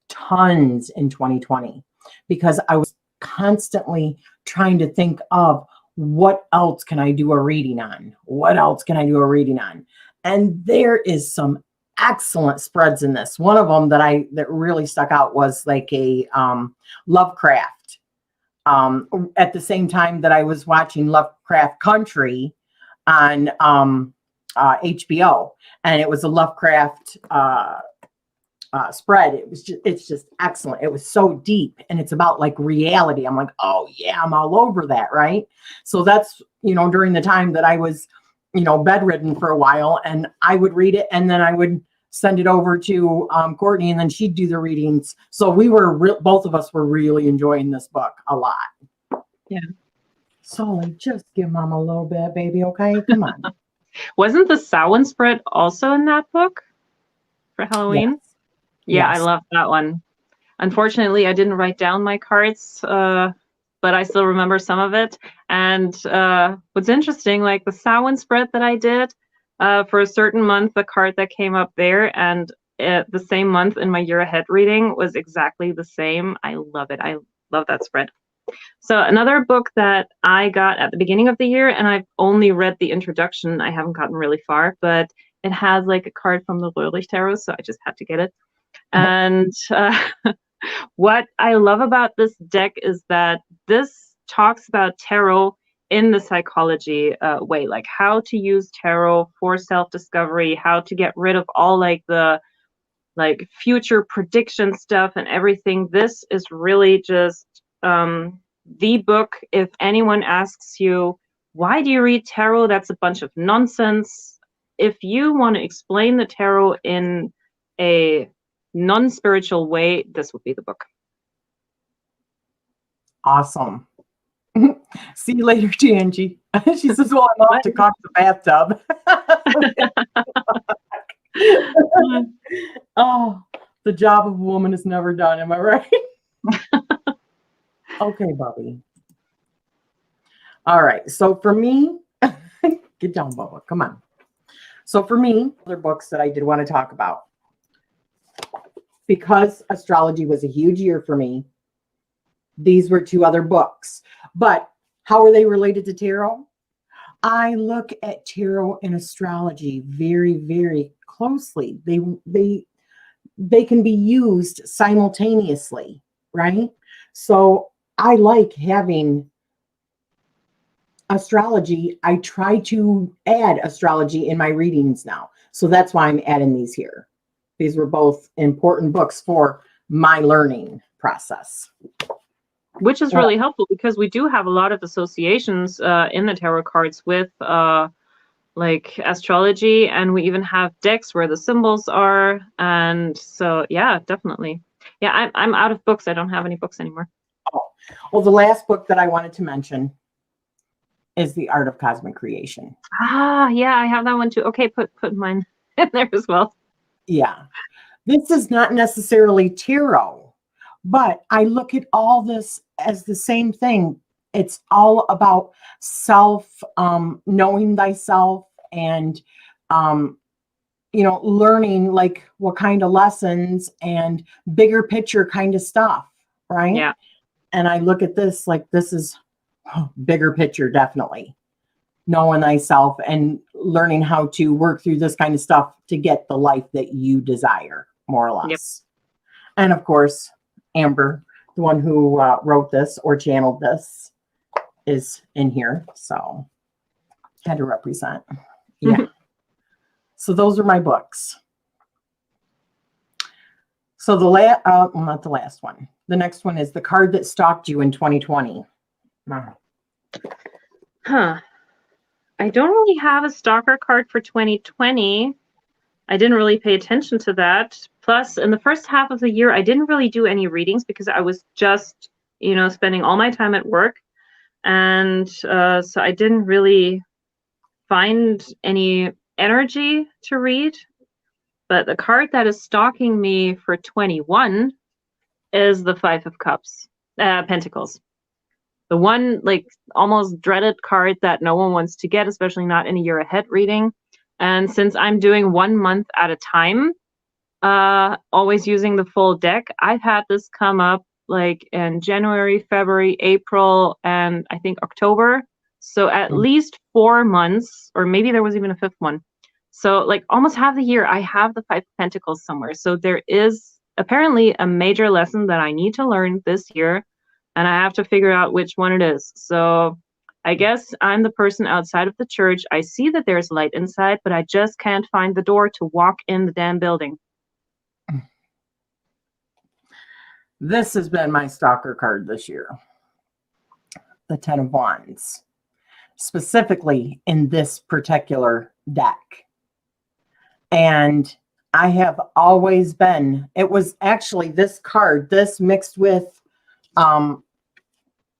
tons in 2020 because I was constantly trying to think of what else can I do a reading on? What else can I do a reading on? And there is some excellent spreads in this. One of them that really stuck out was like a Lovecraft. At the same time that I was watching Lovecraft Country on HBO, and it was a Lovecraft spread. It's just excellent. It was so deep, and it's about like reality. I'm like, oh yeah, I'm all over that, right? So that's, during the time that I was, bedridden for a while, and I would read it, and then I would send it over to Courtney, and then she'd do the readings. So we were both of us were really enjoying this book a lot. Yeah. So like, just give Mom a little bit, baby. Okay, come on. Wasn't the Samhain spread also in that book for Halloween? Yes. Yeah, Yes. I love that one. Unfortunately, I didn't write down my cards, but I still remember some of it. And what's interesting, like the Samhain spread that I did, for a certain month, the card that came up there, and the same month in my year ahead reading was exactly the same. I love it. I love that spread. So another book that I got at the beginning of the year, and I've only read the introduction, I haven't gotten really far, but it has like a card from the Lurlich Tarot, so I just had to get it. And what I love about this deck is that this talks about tarot in the psychology way, like how to use tarot for self-discovery, how to get rid of all like the future prediction stuff and everything. This is really just the book. If anyone asks you, why do you read tarot? That's a bunch of nonsense. If you want to explain the tarot in a non-spiritual way, this would be the book. Awesome. See you later, Angie. She says, well, I'm off to caulk the bathtub. Oh, the job of a woman is never done. Am I right? Okay, Bubby. All right. So for me, get down, Bubba. Come on. So for me, other books that I did want to talk about, because astrology was a huge year for me, these were two other books. But how are they related to tarot? I look at tarot and astrology very, very closely. They can be used simultaneously, right? So I like having astrology. I try to add astrology in my readings now. So that's why I'm adding these here. These were both important books for my learning process. Which is really helpful, because we do have a lot of associations in the tarot cards with like astrology, and we even have decks where the symbols are. And so, yeah, definitely. Yeah, I'm out of books. I don't have any books anymore. Oh, well, the last book that I wanted to mention is The Art of Cosmic Creation. Ah, yeah, I have that one too. Okay, put mine in there as well. Yeah. This is not necessarily tarot, but I look at all this as the same thing. It's all about self, knowing thyself, and, learning like what kind of lessons and bigger picture kind of stuff, right? Yeah. And I look at this like this is bigger picture, definitely. Knowing thyself and learning how to work through this kind of stuff to get the life that you desire, more or less. Yep. And of course, Amber, the one who wrote this or channeled this, is in here. So had to represent. Yeah. So those are my books. So not the last one. The next one is The Card That Stalked You in 2020. Huh. I don't really have a stalker card for 2020. I didn't really pay attention to that. Plus, in the first half of the year, I didn't really do any readings because I was just, spending all my time at work. And so I didn't really find any energy to read. But the card that is stalking me for 21 is the Five of Cups, Pentacles. The one like almost dreaded card that no one wants to get, especially not in a year ahead reading. And since I'm doing 1 month at a time, always using the full deck, I've had this come up like in January, February, April, and I think October. So at least 4 months, or maybe there was even a fifth one. So like almost half the year, I have the Five of Pentacles somewhere. So there is apparently a major lesson that I need to learn this year, and I have to figure out which one it is. So I guess I'm the person outside of the church. I see that there's light inside, but I just can't find the door to walk in the damn building. This has been my stalker card this year. The Ten of Wands. Specifically in this particular deck. And I have always been, it was actually this card, this mixed with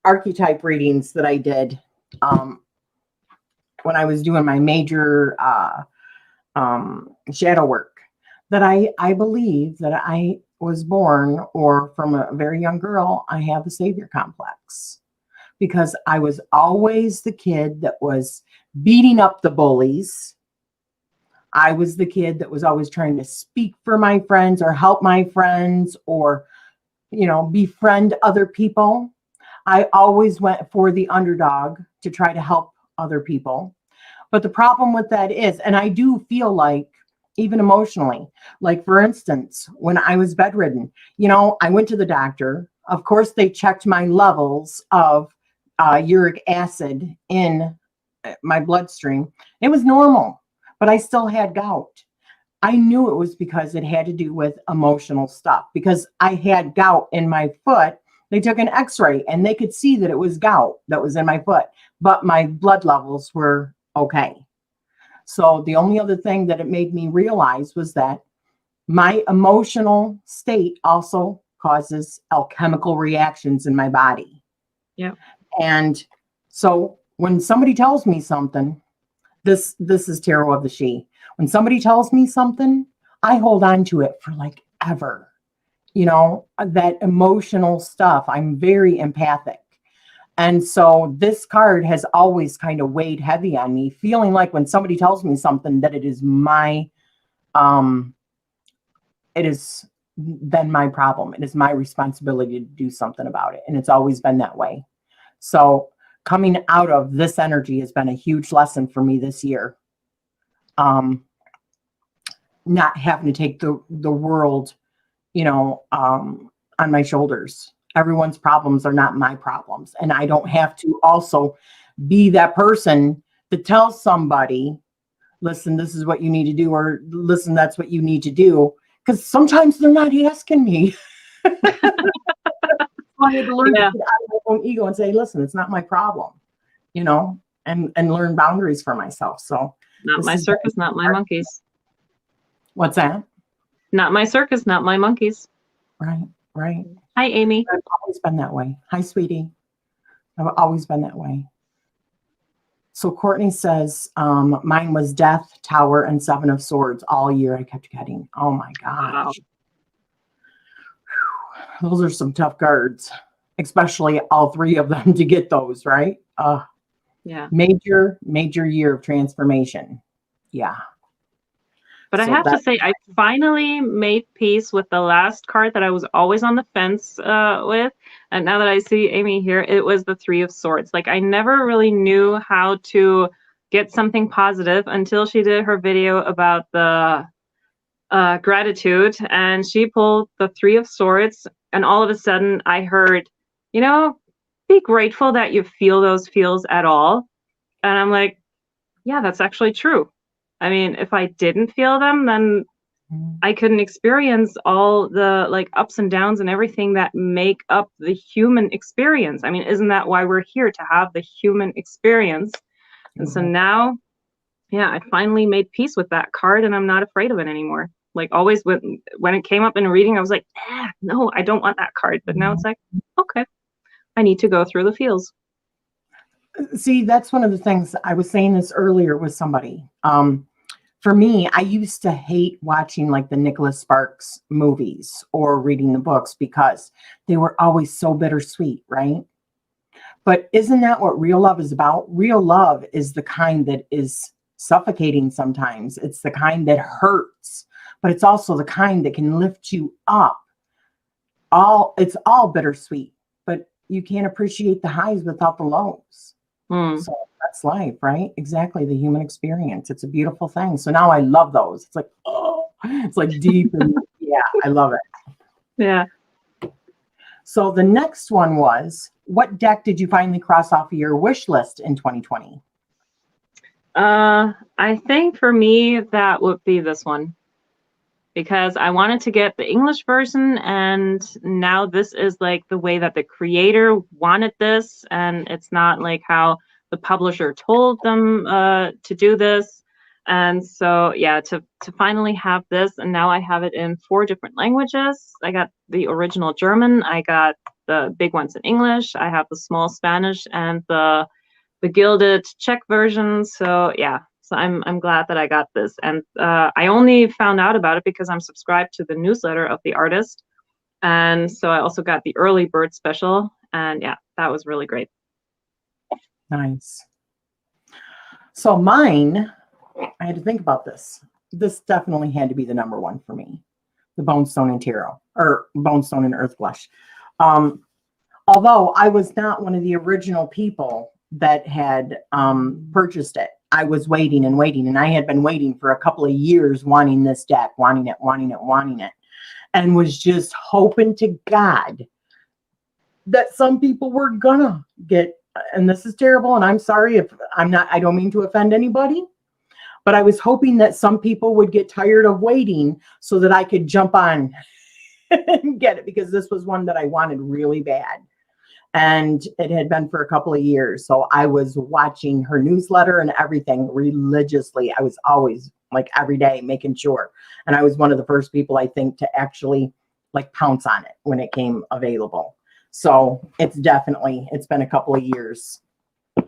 archetype readings that I did when I was doing my major shadow work, that I believe that I was born, or from a very young girl, I have a savior complex. Because I was always the kid that was beating up the bullies. I was the kid that was always trying to speak for my friends or help my friends, or, you know, befriend other people. I always went for the underdog to try to help other people. But the problem with that is, and I do feel like, even emotionally, like for instance, when I was bedridden, you know, I went to the doctor. Of course, they checked my levels of uric acid in my bloodstream. It was normal, but I still had gout. I knew it was because it had to do with emotional stuff, because I had gout in my foot. They took an x-ray and they could see that it was gout that was in my foot, but my blood levels were okay. So the only other thing that it made me realize was that my emotional state also causes alchemical reactions in my body. Yeah. And so when somebody tells me something, this is tarot of the she. When somebody tells me something, I hold on to it for like ever. You know, that emotional stuff. I'm very empathic. And so this card has always kind of weighed heavy on me, feeling like when somebody tells me something, that it is my, it has been my problem. It is my responsibility to do something about it. And it's always been that way. So coming out of this energy has been a huge lesson for me this year. Not having to take the world, you know, on my shoulders. Everyone's problems are not my problems. And I don't have to also be that person that tells somebody, listen, this is what you need to do, or listen, that's what you need to do. Because sometimes they're not asking me. I had to learn to get out of my own ego and say, listen, it's not my problem, you know, and learn boundaries for myself. So not my circus, not my monkeys. What's that? Not my circus, not my monkeys. Right, right. Hi, Amy. I've always been that way. Hi, sweetie. I've always been that way. So Courtney says, mine was Death, Tower, and Seven of Swords all year. I kept getting. Oh my gosh. Wow. Those are some tough cards, especially all three of them to get those, right? Yeah. Major year of transformation. Yeah. But I have to say, I finally made peace with the last card that I was always on the fence with. And now that I see Amy here, it was the Three of Swords. Like, I never really knew how to get something positive until she did her video about the gratitude. And she pulled the Three of Swords. And all of a sudden, I heard, you know, be grateful that you feel those feels at all. And I'm like, yeah, that's actually true. I mean, if I didn't feel them, then I couldn't experience all the like ups and downs and everything that make up the human experience. I mean, isn't that why we're here, to have the human experience? And so now, yeah, I finally made peace with that card, and I'm not afraid of it anymore. Like always when it came up in a reading, I was like, no, I don't want that card. But now it's like, okay, I need to go through the feels. See, that's one of the things I was saying this earlier with somebody. For me, I used to hate watching like the Nicholas Sparks movies or reading the books because they were always so bittersweet, right? But isn't that what real love is about? Real love is the kind that is suffocating sometimes. It's the kind that hurts, but it's also the kind that can lift you up it's all bittersweet, but you can't appreciate the highs without the lows. So that's life, right? Exactly. The human experience. It's a beautiful thing. So now I love those. It's like, oh, it's like deep. And yeah, I love it. Yeah. So the next one was, what deck did you finally cross off of your wish list in 2020? I think for me, that would be this one. Because I wanted to get the English version, and now this is like the way that the creator wanted this, and it's not like how the publisher told them to do this. And so, yeah, to finally have this, and now I have it in 4 different languages. I got the original German, I got the big ones in English, I have the small Spanish, and the gilded Czech version. So yeah. So I'm glad that I got this, and I only found out about it because I'm subscribed to the newsletter of the artist, and so I also got the early bird special, and yeah, that was really great. Nice. So mine, I had to think about this. This definitely had to be the number one for me, the Bonestone and Tarot, or Bonestone and Earthblush. Although I was not one of the original people that had purchased it. I was waiting and waiting, and I had been waiting for a couple of years wanting this deck, wanting it, and was just hoping to God that some people were gonna get, and this is terrible, and I'm sorry if I don't mean to offend anybody, but I was hoping that some people would get tired of waiting so that I could jump on and get it, because this was one that I wanted really bad. And it had been for a couple of years. So I was watching her newsletter and everything religiously. I was always like every day making sure. And I was one of the first people, I think, to actually like pounce on it when it came available. So it's been a couple of years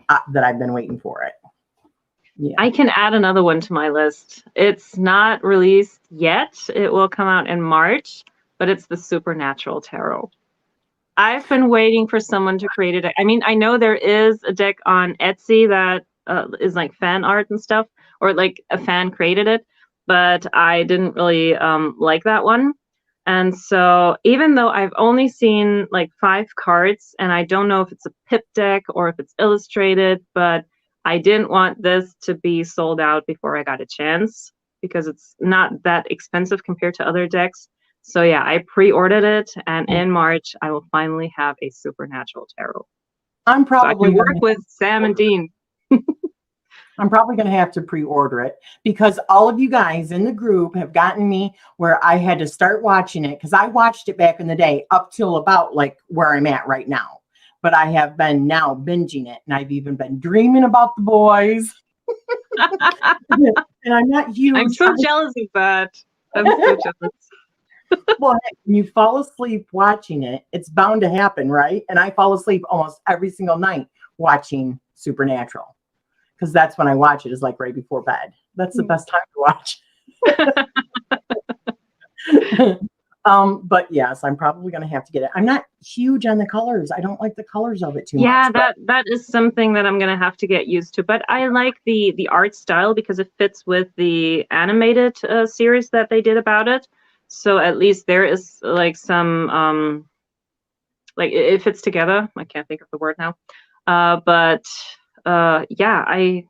that I've been waiting for it. Yeah. I can add another one to my list. It's not released yet. It will come out in March, but it's the Supernatural Tarot. I've been waiting for someone to create a deck. I mean, I know there is a deck on Etsy that is like fan art and stuff, or like a fan created it, but I didn't really like that one. And so even though I've only seen like 5 cards, and I don't know if it's a pip deck or if it's illustrated, but I didn't want this to be sold out before I got a chance, because it's not that expensive compared to other decks. So yeah, I pre-ordered it, and in March I will finally have a Supernatural Tarot. I'm probably so I can work with Sam and Dean. I'm probably going to have to pre-order it, because all of you guys in the group have gotten me where I had to start watching it, because I watched it back in the day up till about like where I'm at right now. But I have been now binging it, and I've even been dreaming about the boys. And I'm not huge. I'm so jealous of that. I'm so jealous. Well, when you fall asleep watching it, it's bound to happen, right? And I fall asleep almost every single night watching Supernatural, because that's when I watch it, is like right before bed. That's the best time to watch. But yes, I'm probably going to have to get it. I'm not huge on the colors. I don't like the colors of it too much. Yeah, that is something that I'm going to have to get used to. But I like the art style, because it fits with the animated series that they did about it. So at least there is like some like it fits together. I can't think of the word now. But yeah, I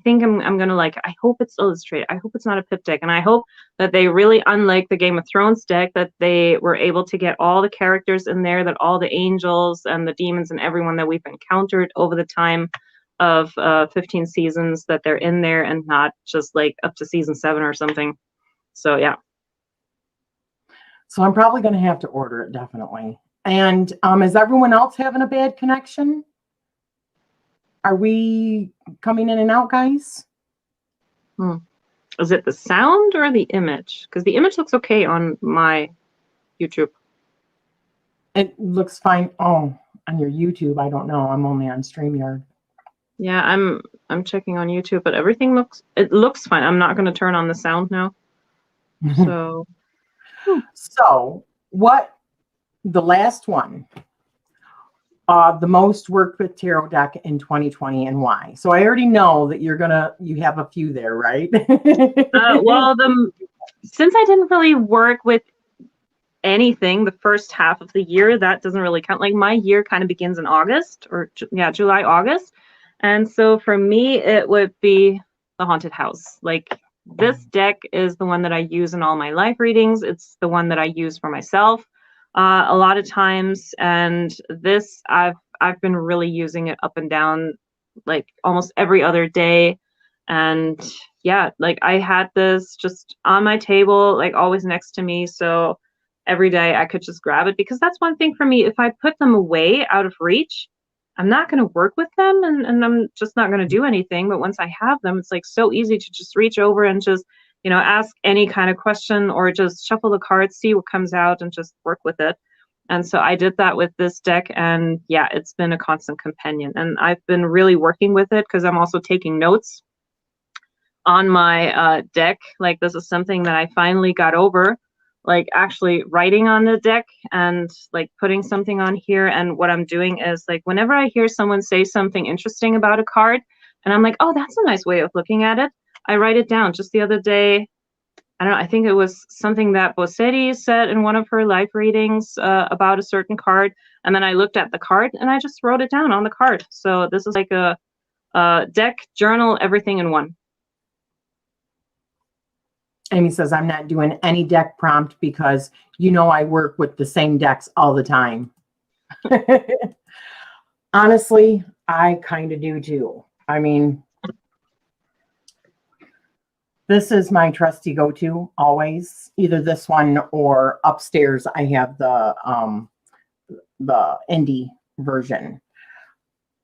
think I'm gonna like it. I hope it's illustrated. I hope it's not a pip deck, and I hope that they really, unlike the Game of Thrones deck, that they were able to get all the characters in there, that all the angels and the demons and everyone that we've encountered over the time of 15 seasons, that they're in there, and not just like up to season 7 or something. So yeah. So I'm probably going to have to order it, definitely. And is everyone else having a bad connection? Are we coming in and out, guys? Is it the sound or the image? Because the image looks okay on my YouTube. It looks fine. Oh, on your YouTube, I don't know. I'm only on StreamYard. Yeah, I'm checking on YouTube, but everything looks fine. I'm not going to turn on the sound now. So. So what, the last one, the most worked with tarot deck in 2020, and why? So I already know that you have a few there, right? Well, since I didn't really work with anything the first half of the year, that doesn't really count. Like my year kind of begins in August, or yeah, July, August. And so for me, it would be the haunted house. Like this deck is the one that I use in all my live readings. It's the one that I use for myself a lot of times. And this, I've been really using it up and down, like almost every other day. And yeah, like I had this just on my table, like always next to me. So every day I could just grab it, because that's one thing for me. If I put them away out of reach, I'm not going to work with them, and I'm just not going to do anything. But once I have them, it's like so easy to just reach over and just, you know, ask any kind of question, or just shuffle the cards, see what comes out, and just work with it. And so I did that with this deck, and yeah, it's been a constant companion. And I've been really working with it because I'm also taking notes on my deck. Like this is something that I finally got over, like actually writing on the deck and like putting something on here. And what I'm doing is, like, whenever I hear someone say something interesting about a card and I'm like, oh, that's a nice way of looking at it, I write it down. Just the other day, I don't know, I think it was something that Bossetti said in one of her live readings about a certain card. And then I looked at the card and I just wrote it down on the card. So this is like a deck, journal, everything in one. Amy says, I'm not doing any deck prompt because, you know, I work with the same decks all the time. Honestly, I kind of do too. I mean, this is my trusty go-to always, either this one or upstairs. I have the indie version.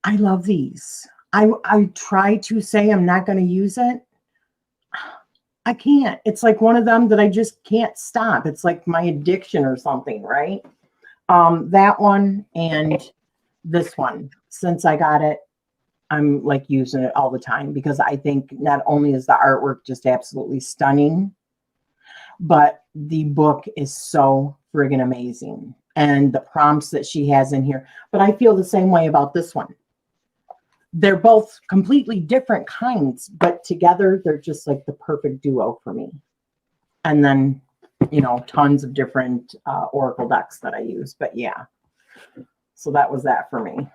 I love these. I try to say I'm not going to use it. I can't. It's like one of them that I just can't stop. It's like my addiction or something, right? That one and this one, since I got it, I'm like using it all the time, because I think not only is the artwork just absolutely stunning, but the book is so friggin' amazing. And the prompts that she has in here. But I feel the same way about this one. They're both completely different kinds, but together they're just like the perfect duo for me. And then, you know, tons of different Oracle decks that I use. But yeah, so that was that for me.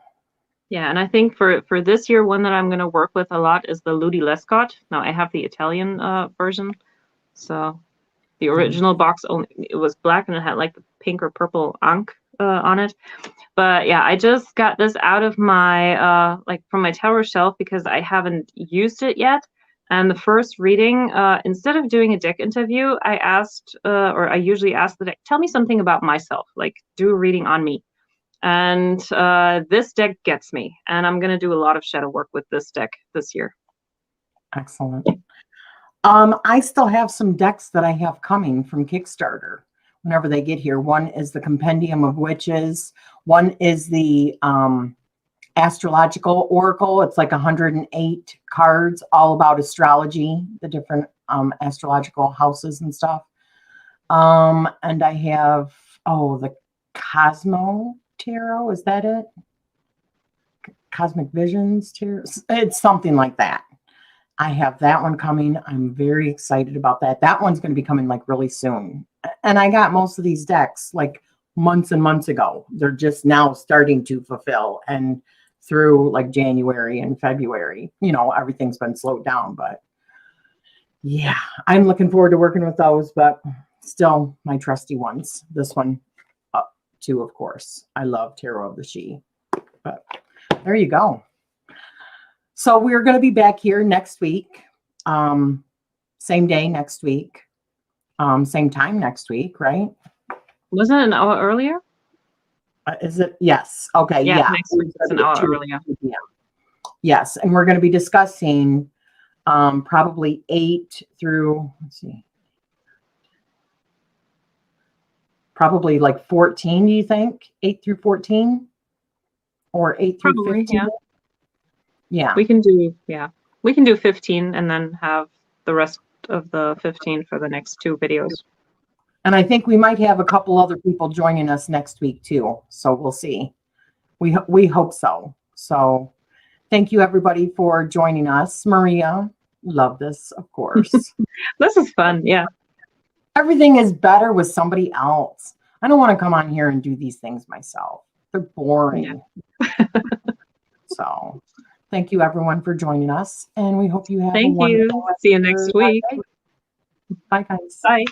Yeah, and I think for this year, one that I'm going to work with a lot is the Ludi Lescott. Now I have the Italian version. So the original box, only it was black and it had like the pink or purple ankh on it. But yeah, I just got this out of my like from my tower shelf because I haven't used it yet. And the first reading, instead of doing a deck interview, I asked, or I usually ask the deck, tell me something about myself, like do a reading on me. And this deck gets me, and I'm gonna do a lot of shadow work with this deck this year. Excellent. I still have some decks that I have coming from Kickstarter whenever they get here. One is the Compendium of Witches. One is the Astrological Oracle. It's like 108 cards, all about astrology, the different astrological houses and stuff. And I have, the Cosmo Tarot. Is that it? Cosmic Visions Tarot. It's something like that. I have that one coming. I'm very excited about that. That one's going to be coming like really soon. And I got most of these decks like months and months ago. They're just now starting to fulfill. And through like January and February, you know, everything's been slowed down. But yeah, I'm looking forward to working with those. But still my trusty ones. This one too, of course. I love Tarot of the She. But there you go. So we're going to be back here next week. Same day next week. Same time next week, right? Wasn't it an hour earlier? Is it? Yes. Okay. Yeah. Next week is an hour earlier. Yeah. Yes. And we're going to be discussing probably 8 through, let's see, probably like 14, do you think? 8 through 14? Or 8 through Probably, 15? yeah. Yeah. We can do 15 and then have the rest of the 15 for the next 2 videos. And I think we might have a couple other people joining us next week too. So we'll see. We hope so. So thank you everybody for joining us. Maria, love this, of course. This is fun. Yeah. Everything is better with somebody else. I don't want to come on here and do these things myself. They're boring. Yeah. So thank you everyone for joining us. And we hope you have a Thank wonderful you. rest See you of next your week. day. Bye guys. Bye.